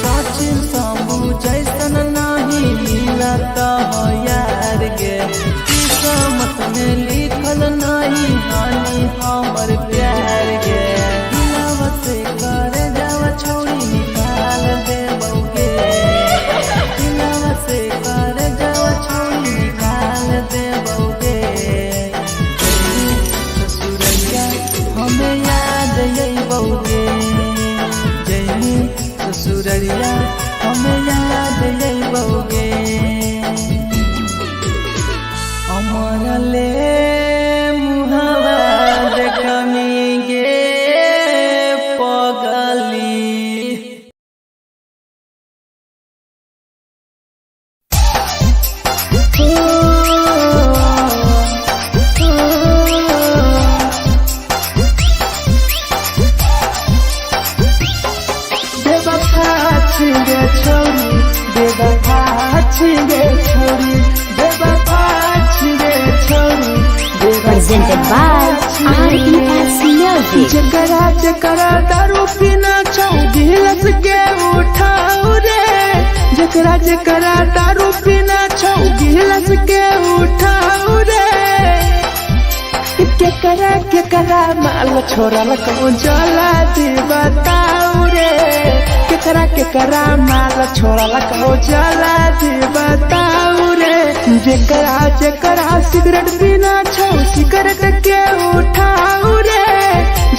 सचिन शंभू जैसन नहीं मिलता हो यार गे किस्मत में लिखल नहीं हानि हमर प्यार गे दिलवा से कर जावा छौड़ी निकाल दे बउगे दिलवा से कर जावा छौड़ी निकाल दे बउगे ससुरैया हमें याद यही बउगे जैनी ससुरैया हमें याद यही बउगे अमर ले मुहावा देखमी गे पगली बेवफा छिगे छोरी बेवफा छिगे छोरी बेवफा छिगे छोरी Presented by RES Music. जकरा जकरा दारू पीना छौ गिलास के उठाओ रे जकरा जकरा दारू पीना छौ गिलास के उठाओ रे केकरा माल छोड़ल कहूँ जला दी बताओ रे केकरा माल छोड़ल कहूँ जला दी बताओ रे जकरा जकरा सिगरेट पीना छौ सिगरेट के उठाओ रे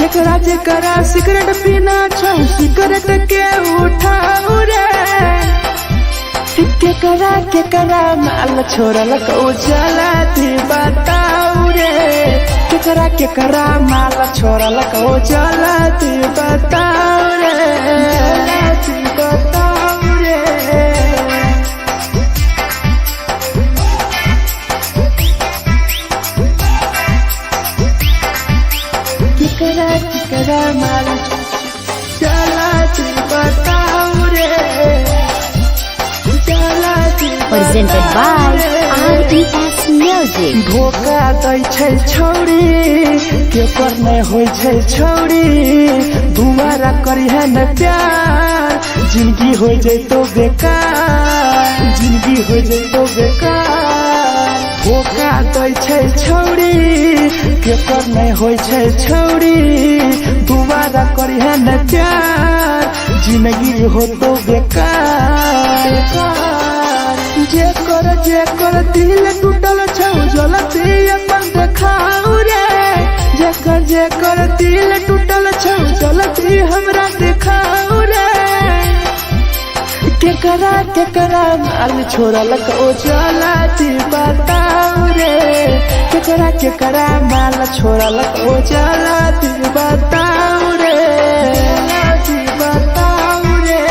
जकरा जकरा सिगरेट पीना छौ सिगरेट के उठाओ रे केकरा माल छोड़ल कहूँ जला दी बताओ रे केकरा माल छोड़ल कहूँ जला दी बताओ रे जला दी बताओ रे केकरा माल चला दी बताओ रे चला दी Presented by RES Music. धोखा दै छै छौड़ी केकर नहीं होइ छै छौड़ी दुबारा करिहे न प्यार जिंदगी हो जैतो बेकार जिंदगी हो जैतो बेकार धोखा दै छै छौड़ी केकर नहीं होइ छै छौड़ी दुबारा करिहे न प्यार जिंदगी हो तो बेकार जेकर दिल टूटल छौ जलती अपन देखाओ रे जेकर दिल टूटल छौ जलती हमरा देखाओ रे केकरा माल छोड़ल कहूँ जला दी बताओ रे केकरा माल छोड़ल कहूँ जला दी बताओ रे जला दी बताओ रे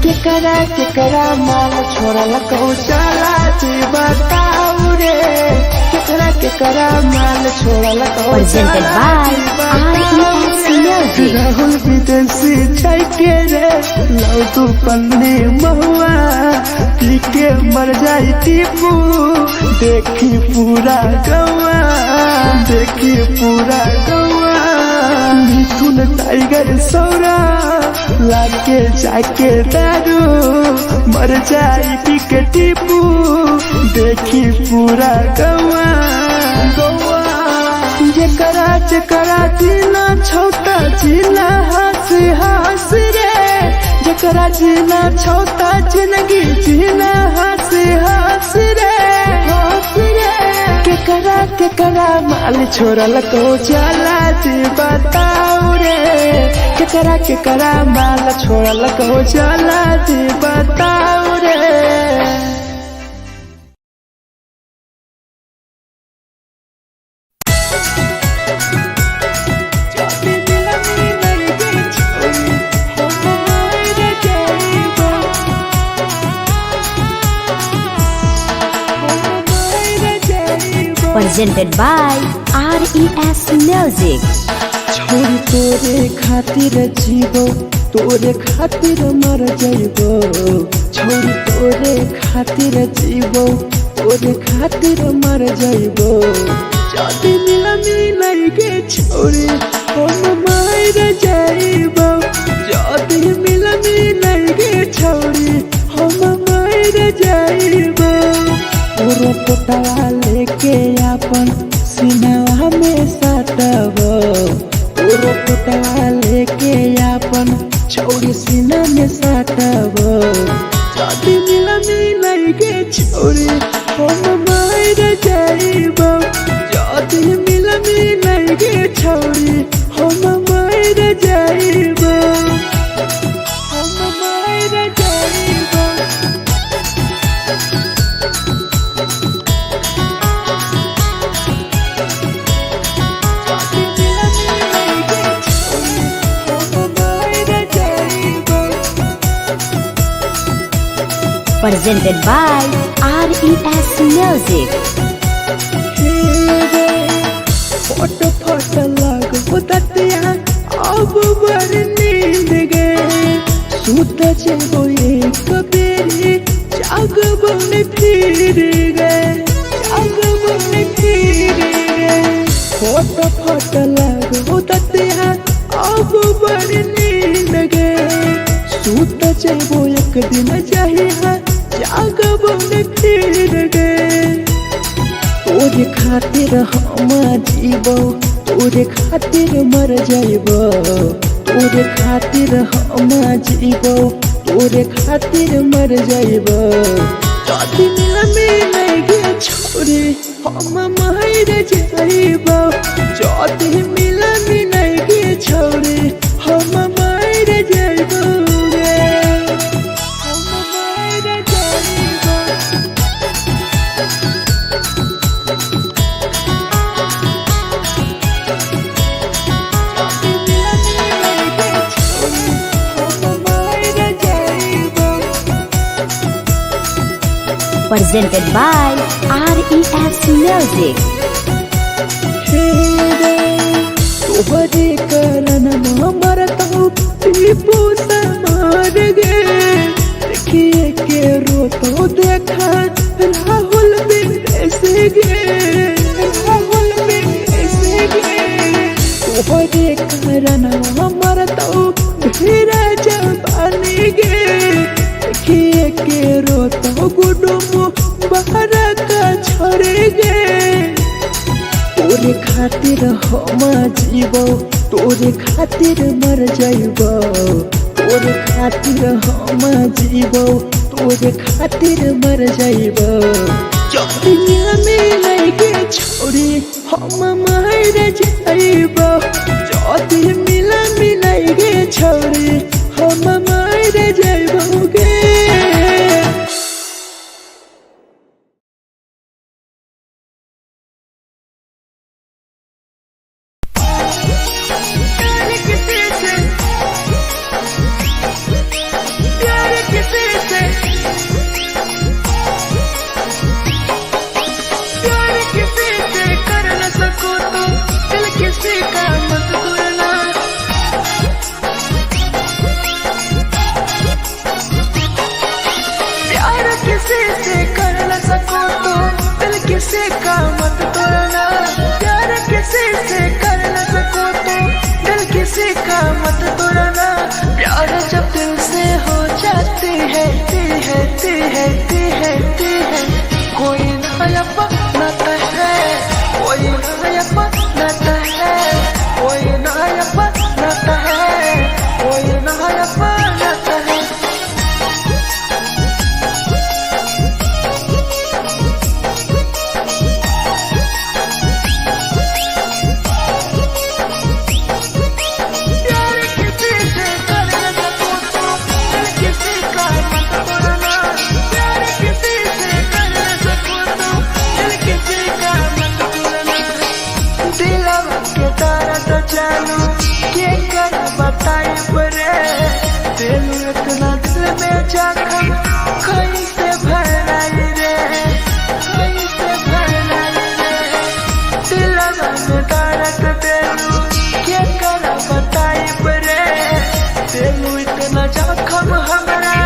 केकरा माल छोड़ल कहूँ चला दी बताओ रे केकरा केकरा माल छोड़ल को Presented by RES Music. Rahul विदेशी छै के रे लौ तू पन्नी महुआ पी के मर जाई टीपू देखी पूरा गौआ देखी पूरा गौआ मिथुन टाइगर सौरा लाके जाके दारू मर जाई पी के टीपू देखी पूरा गौआ गौआ जेकरा जेकरा जीना छोटा जीना हंसी हंसी रे जेकरा जीना छोटा जिंदगी जीना हंसी हंसी रे हंसी रे केकरा केकरा माल छोड़ल को जाला जी बताओ रे केकरा केकरा माल छोड़ल को जाला जी बताओ रे। Presented by RES Music. छोड़ तोरे खातिर जीवो तोरे खातिर मर जाइबो छोड़ तोरे खातिर जीवो तोरे खातिर मर जाइबो जदी मिलई के छोड़ी हम मर जाइबो जदी मिलई के छोड़ी हम मर जाइबो पूरा पोटवा लेके अपन सीनावा में साटबो पूरा पोटवा लेके अपन छौड़ी सीना में साटबो जदी मिलई के छोड़ी हम मर जाइबो जदी मिलई के छोड़ी हम मर जाइबो हम मर जाइबो। Presented by RES Music. फोट फोट लगो ततिया अब बड़ नींद गए सूत जेबो एक बेरी जागबो ने फिर गए जागबो ने फिर गए फोट फोट लगो ततिया अब बड़ नींद गए सूत जेबो एक दिन चाहिए जागबो ने फिर गए तोरे खातिर हम जीवो तोरे खातिर मर जाइबो तोरे खातिर हम जीवो तोरे खातिर मर जाइबो जदी मिलई के छोड़ी हम मर जाइबो जदी मिलई के छोड़ी हम मर जाइबो हम मर जाइबो। Presented by RES Music. तोहरे करन मरतो टीपू समार गे देखिए के रोतो देखा राहुल विदेशी गे राहुल विदेशी गे तोहरे करन मरतो ढेरा जवानी गे देखिए के रोतो गुडुम बाहर का छोड़ गे तोरे खातिर हम जीवो तोरे खातिर मर जाइबो तोरे खातिर हम जीवो तोरे खातिर मर जाइबो जदी मिलई के छोड़ी हम मर जाइबो जदी मिलई के छोड़ी हम मर जाइबो गे। दर्द चालू के कर बताई बरे दिल इतना दिल में जखम कैसे भराई रे कैसे भराई रे दिलवा में दर्द देलू के कर बताई बरे दिल इतना जखम हमरा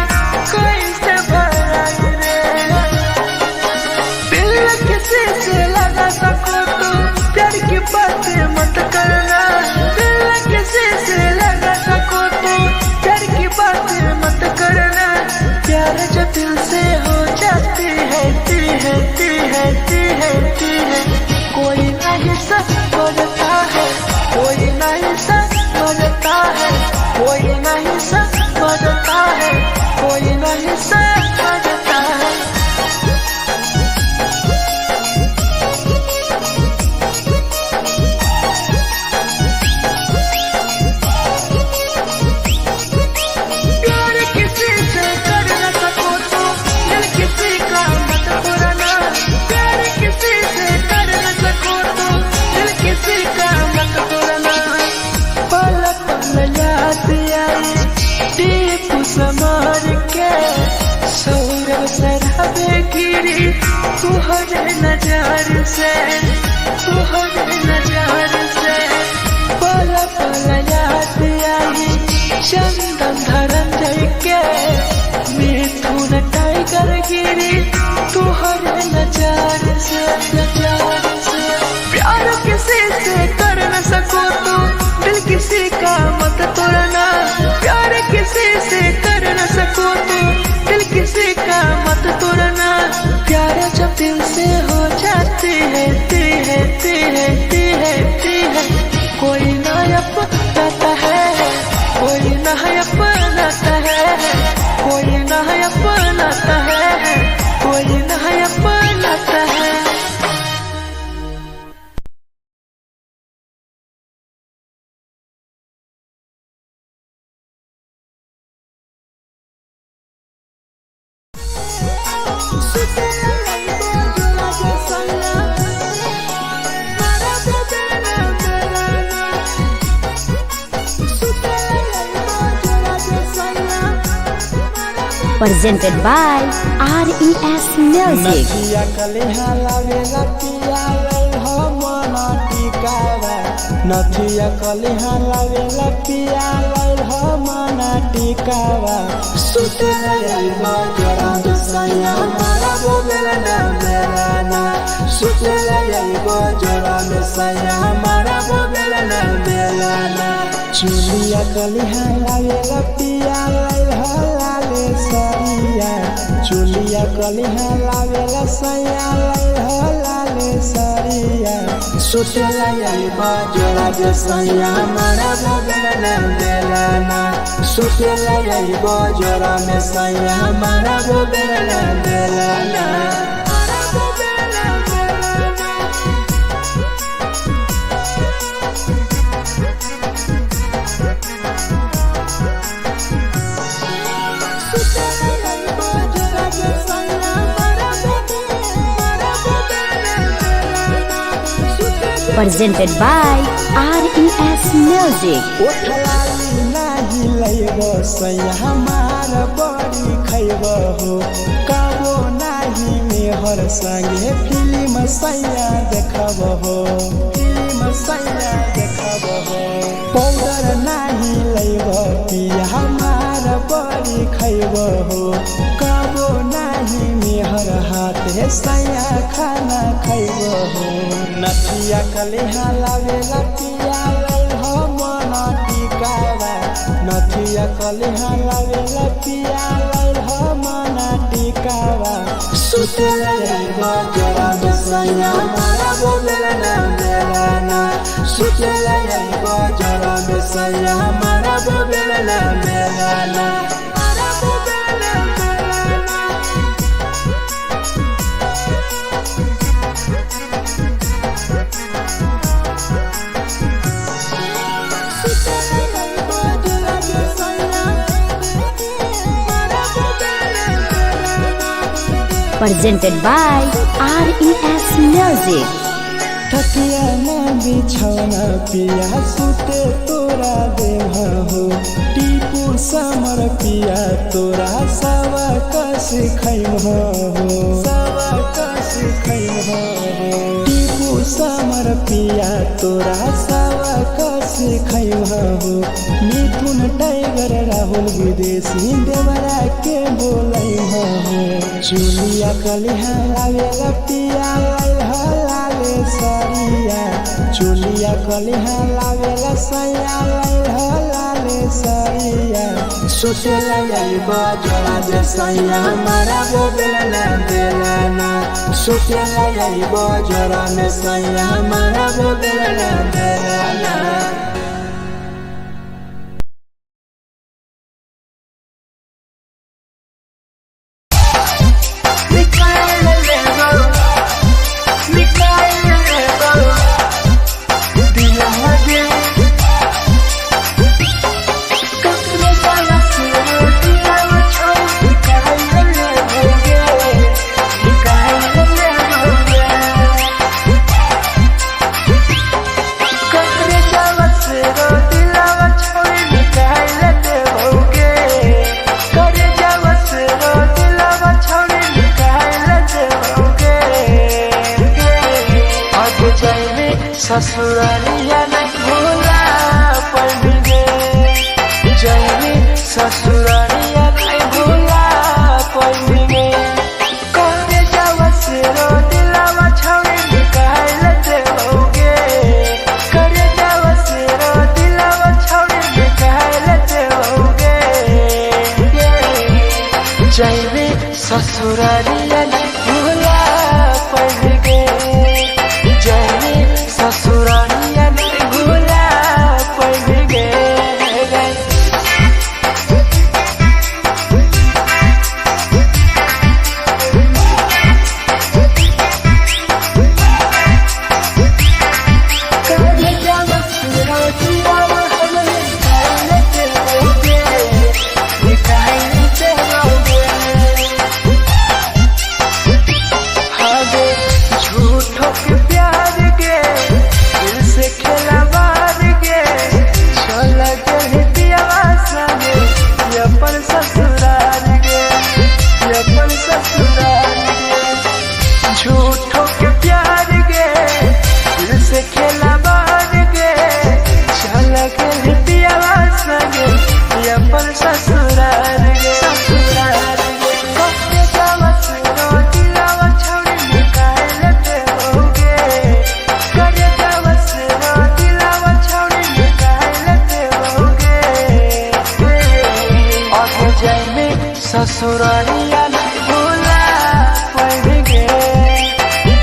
कैसे भराई रे दिल किसी से लगा सको तो प्यार की बातें मत करना दिल किसी से लगा सको तो प्यार की बातें मत करना प्यार जो दिल से हो जाती है कोई नहीं समझता है कोई नहीं समझता है कोई नहीं समझता है कोई नहीं समझता है प्यार किसी से कर न सको तो दिल किसी का मत तोड़ना प्यार किसी से कर न सको तो दिल किसी का मत तोड़ना पल पल याद आई दीप समार के सौरभ शराबे गिरी तुहरे नजर से पल पल याद आई चंदन धरंजय के मिथुन टाइगर गिरी तुहरे नजर से प्यार किसी से कर न सको तो दिल किसी का मत तोड़ना प्यार किसी से कर न सको तो दिल किसी का मत तोड़ना प्यार जब दिल से हो जाती है कोई ना अपनाता है कोई ना अपनाता है कोई ना अपनाता है कोई ना अपनाता है Presented by RES Music. नदिया कलिहा लावेला पिया लई हो मना टिकावा नदिया कलिहा लावेला पिया लई हो मना टिकावा सुते लई जरा सैया मारा बोलेला ना बेलाना सुते लई जरा सैया मारा बोलेला ना बेलाना चुलिया कलिहा लावेला पिया लई हो लाले सरिया चुलिया कलिहा लावेला सैया लई हो लाले सरिया सुते लई जरा सैया मारा बोलेला ना बेलाना सुते लई जरा सैया मारा बोलेला ना बेलाना Presented by RES Music. ओठलाली नाही लैबो सैया हमार बड़ी खैबो हो कबो नाही मेहर संगे फिल्म सैया देखबो हो पाउडर नाही लैबो पिया हमार बड़ी खैबो हो कबो नाही मेहर हाथ सैया खाना खैबो हो नथिया कलिहा लावेला पिया लई हो मना टिकावा नथिया कलिहा लावेला पिया लई हो मना टिकावा सुते लई जरा सैया मारा बोलेला ना बेलाना सुते लई जरा सैया मारा बोलेला ना बेलाना Presented by RES Music. तकिया ना बिछौना पिया सुते तोरा देह हो टीपू समर पिया तोरा सवा कस खैम हो सवा कस खैम हो टीपू समर पिया तोरा सवा कस खैम हो मिथुन टाइगर राहुल विदेशी देवरा के बोलै हो चुलिया कलिहा लावेला पिया लाले सरिया चुलिया कलिहा लावेला सैया लाले सरिया सुतेला जाइबा जोड़ा जे सैया मारा वो बेला बेलाना सुतेला जाइबा जोड़ा में सैया मारा वो बेला बेलाना ससुरालिया नहीं भूला पड़ेंगे जैनी ससुरालिया नहीं भूला पड़ेंगे कौन जावा से रो दिलावा छौड़ी निकाल देओगे करे जावा से रो दिलावा छौड़ी निकाल देओगे जैनी ससुरालिया नहीं भूला पड़ेंगे ससुरालिया नहीं भूला पड़ेंगे झूठों के प्यार के दिल से खेला मार के चला गए पियावा संगे अपन ससुराल गे अपन ससुराल गे झूठों के प्यार के दिल से खेला मार के चला गए पियावा संगे अपन ससुराल गे ससुराल गे कब जावा सुनो दिलावा छोड़ी निकाल देओगे करे जावा सुनो दिलावा छोड़ी निकाल देओगे और जाने ससुरालिया नहीं भूला पड़ेंगे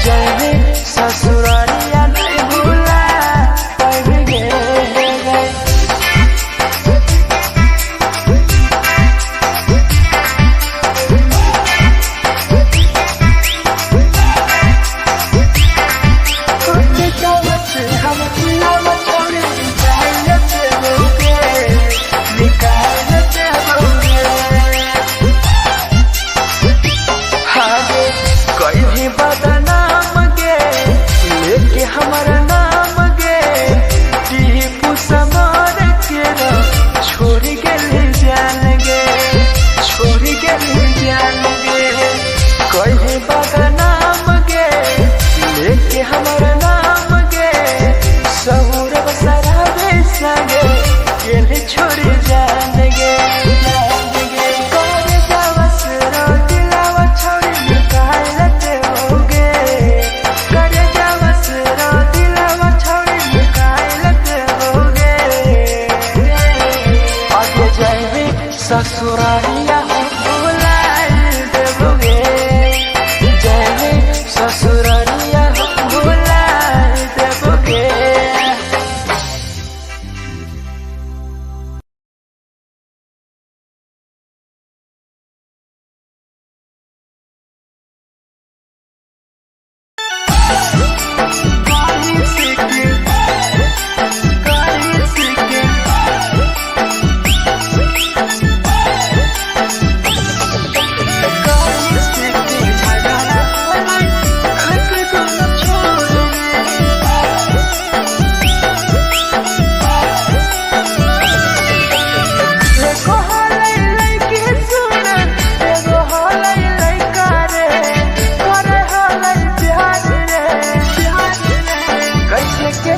जाने ससुरालिया नहीं भूला पड़ेंगे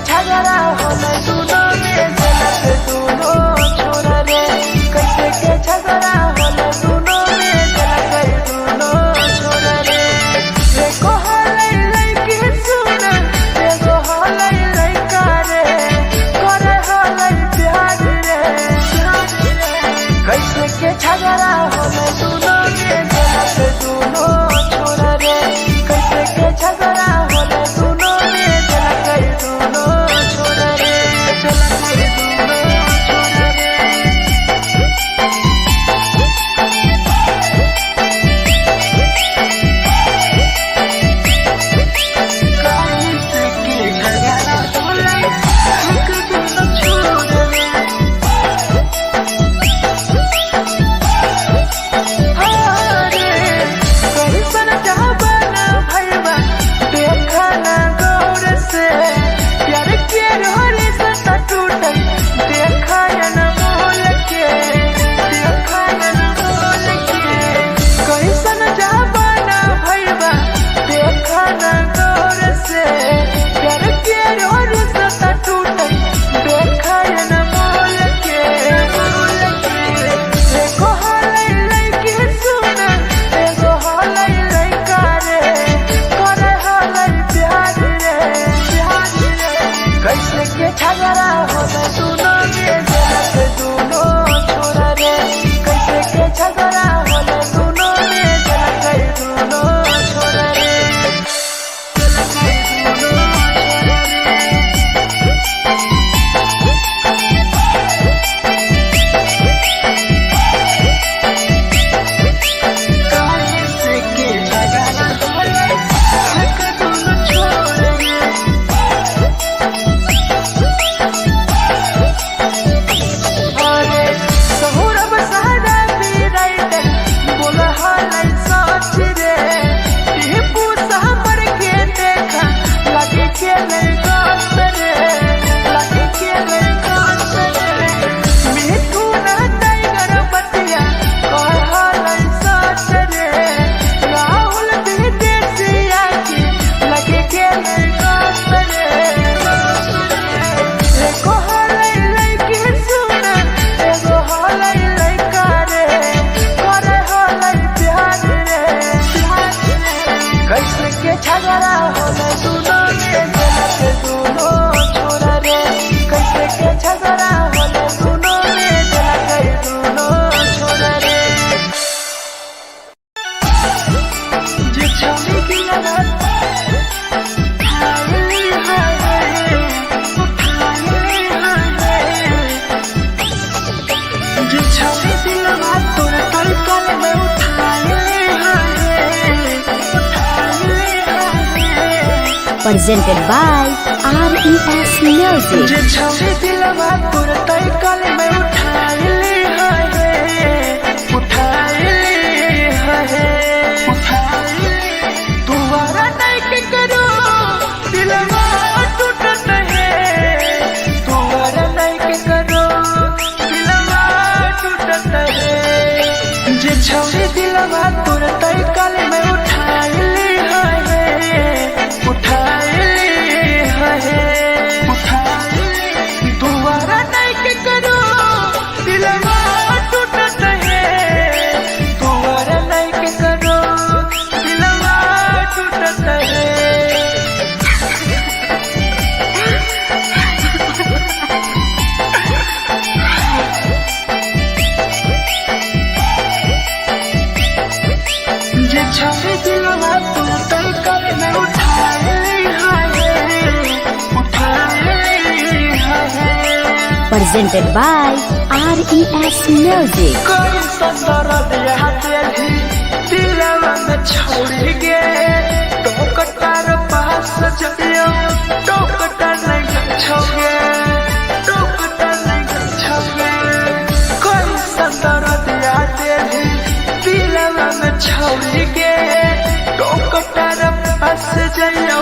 झगड़ा होले दोनों में जलत दोनों छोरा रे कैसे के झगड़ा होले दोनों में जलत दोनों छोरा रे एको होले लइकी सुन एगो होले लइका रे करे होले प्यार रे कैसे के झगड़ा होले दोनों में जलत दोनों छोरा रे कैसे के झगड़ा होले दोनों में जलत दोनों छोरा रे जलत दोनों छोरा रे कैसे के झगड़ा होले दोनों छोरा रे झगड़ा होले दोनों में जलत दोनों छोरा रे कैसे के झगड़ा होले दोनों में जलत दोनों छोरा रे जलत दोनों छोरा रे कैसे के झगड़ा होले दोनों छोरा रे कैसे के झगड़ा होले दोनों में जलत दोनों छोरा रे कैसे के झगड़ा होले दोनों में जलत दोनों छोरा रे जे छौरी की लगत जे छौरी की लगत तोर तलकल में उठाए presented by RES Music. जे छौरी दिलवा तोर तलकल में उठाए तुम्हारा नहीं के करो दिलवा टूटत है तुम्हारा नहीं के करो दिलवा टूटत है जे छौरी दिलवा तोर तलकल में उठाए तुम्हारा नहीं के करो दिलवा टूटत है तुम्हारा नहीं के करो दिलवा टूटत है जे छौरी दिलवा तोर तलकल में उठाए Presented by RES Music. कोई संदर दिया तेरी दिलवा में छोड़ गे टोकटार पास जइयो टोकटार नहीं छोगे टोकटार नहीं छोगे कोई संदर दिया तेरी दिलवा में छोड़ गे टोकटार पास जइयो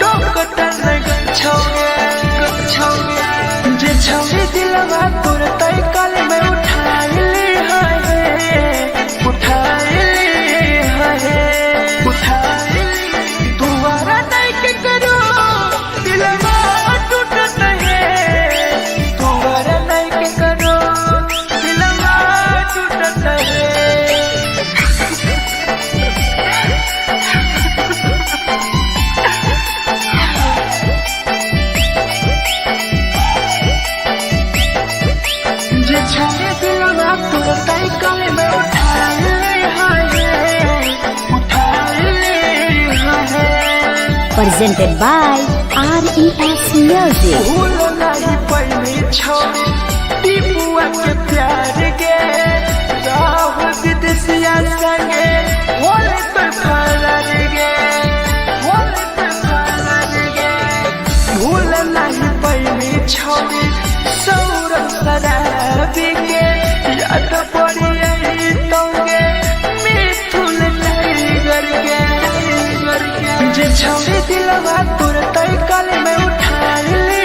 टोकटार नहीं छोगे जे छौरी दिलवा तोर तलकल में उठाए तुम्हारा नहीं के करो दिलवा टूट Presented by RES Music. भूल नहीं पहली छोड़ी टीपुआ के प्यार के राह विदेशिया संगे होले तो फरार गे होले तो फरार गे भूल नहीं पहली छोड़ी सौरभ शराबी के याद पड़ी यही तोगे मिथुन टाइगर के जे छोड़ी दिलवा तुरंत कल में उठा ली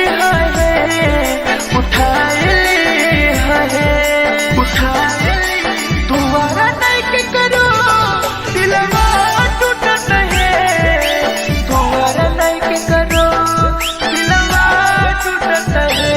तुम्हारा नहीं के करो दिलवा टूटत है तुम्हारा नहीं के करो दिलवा टूटत है।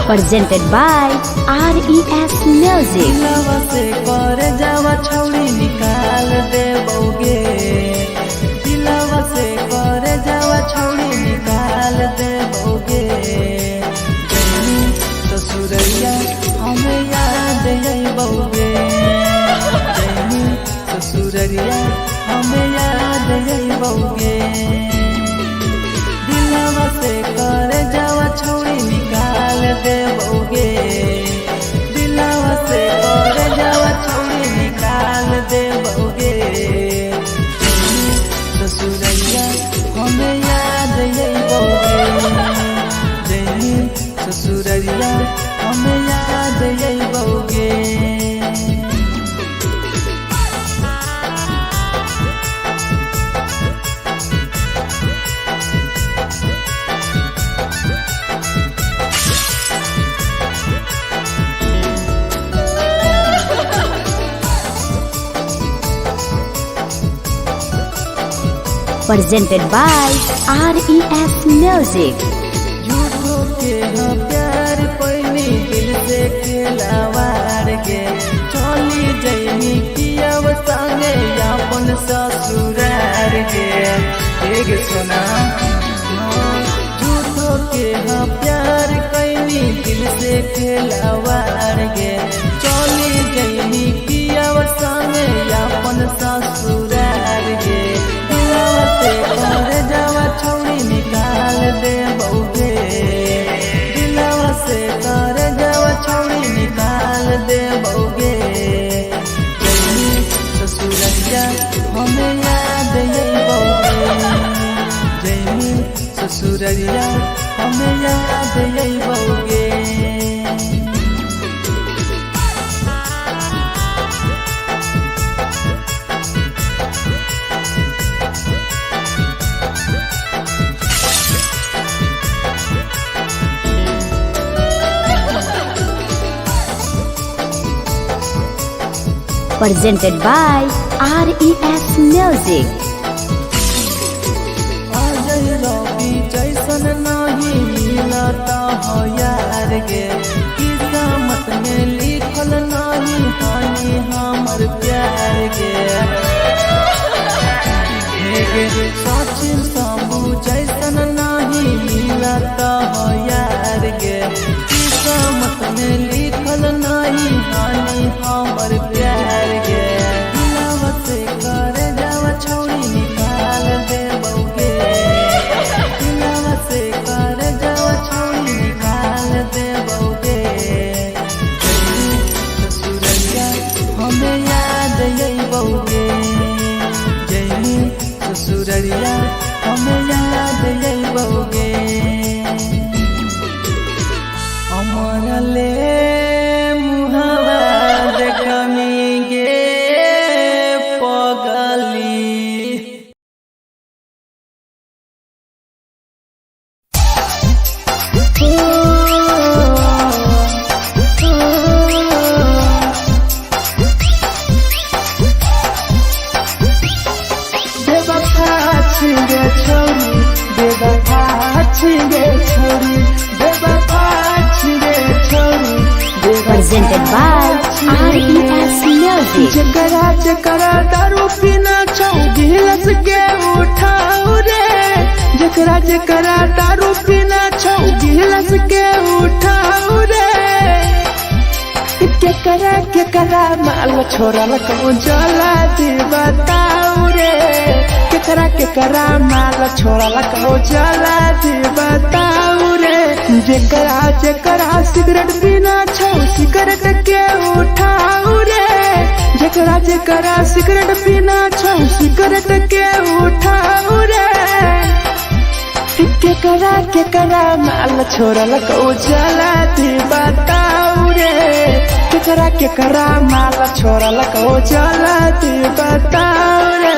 Presented by RES Music. दिलवा से कर जावा छौड़ी निकाल दे बौगे दिलवा से कर जावा छौड़ी निकाल दे बौगे जैनी ससुरैया हमें याद आई बौगे जैनी ससुरैया हमें याद आई बौगे दिलवा से कर जावा छौड़ी निकाल दे बौगे दिलवा से कर जावा छौड़ी निकाल दे बौगे ससुरैया हमें याद आई बौगे जैनी ससुरैया हमें याद आई बौगे। Presented by RES Music. झूठो के हाँ प्यार पैनी दिल से खिलावार के चली जैनी कियाव संगे अपन ससुरार के एक सुना झूठो के हाँ प्यार कैनी दिल से खिलावार के चली जैनी कियाव संगे अपन ससुरार के दिलवा से कर जावा छौड़ी निकाल दे बौगे दिलवा से कर जावा छौड़ी निकाल दे बौगे जैनी ससुरैया हमें याद आई बौगे जैनी ससुरैया हमें याद आई बौगे। Presented by RES Music. जैसन नहीं मिलता हो यार गे किस्मत में लिखल नहीं हानि हमर प्यार गे सचिन शंभू जैसन नहीं मिलता हो यार गे किस्मत में लिखल नहीं हानि हमर प्यार गे दिलवा से कर जावा छौड़ी by RES Music. जकरा जकरा दारू पीना छौ गिलास के उठाओ रे, जकरा जकरा दारू पीना छौ गिलास के उठाओ रे। केकरा केकरा माल छोड़ल कहूँ जला दी बताओ रे, केकरा केकरा माल छोड़ल कहूँ जला दी बताओ रे। जेकरा जेकरा सिगरेट पीना छौ सिगरेट के उठाओ रे, जेकरा जेकरा सिगरेट पीना छौ सिगरेट के उठाओ रे। केकरा केकरा माल छोड़ल कहूँ जला दी बताओ रे, केकरा केकरा माल छोड़ल कहूँ जला दी बताओ रे,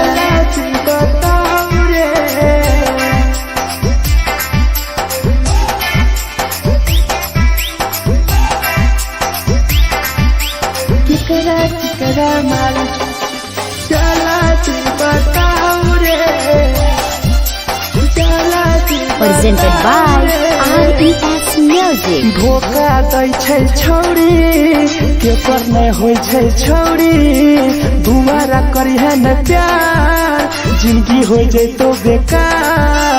जला दी बताओ रे। केकरा केकरा माल जला दी बताओ रे, जला दी Presented by RES Music. धोखा दै छै छौरी केकर नहीं होइ छै छौरी, दुबारा करी है न प्यार जिंदगी हो जैतो बेकार।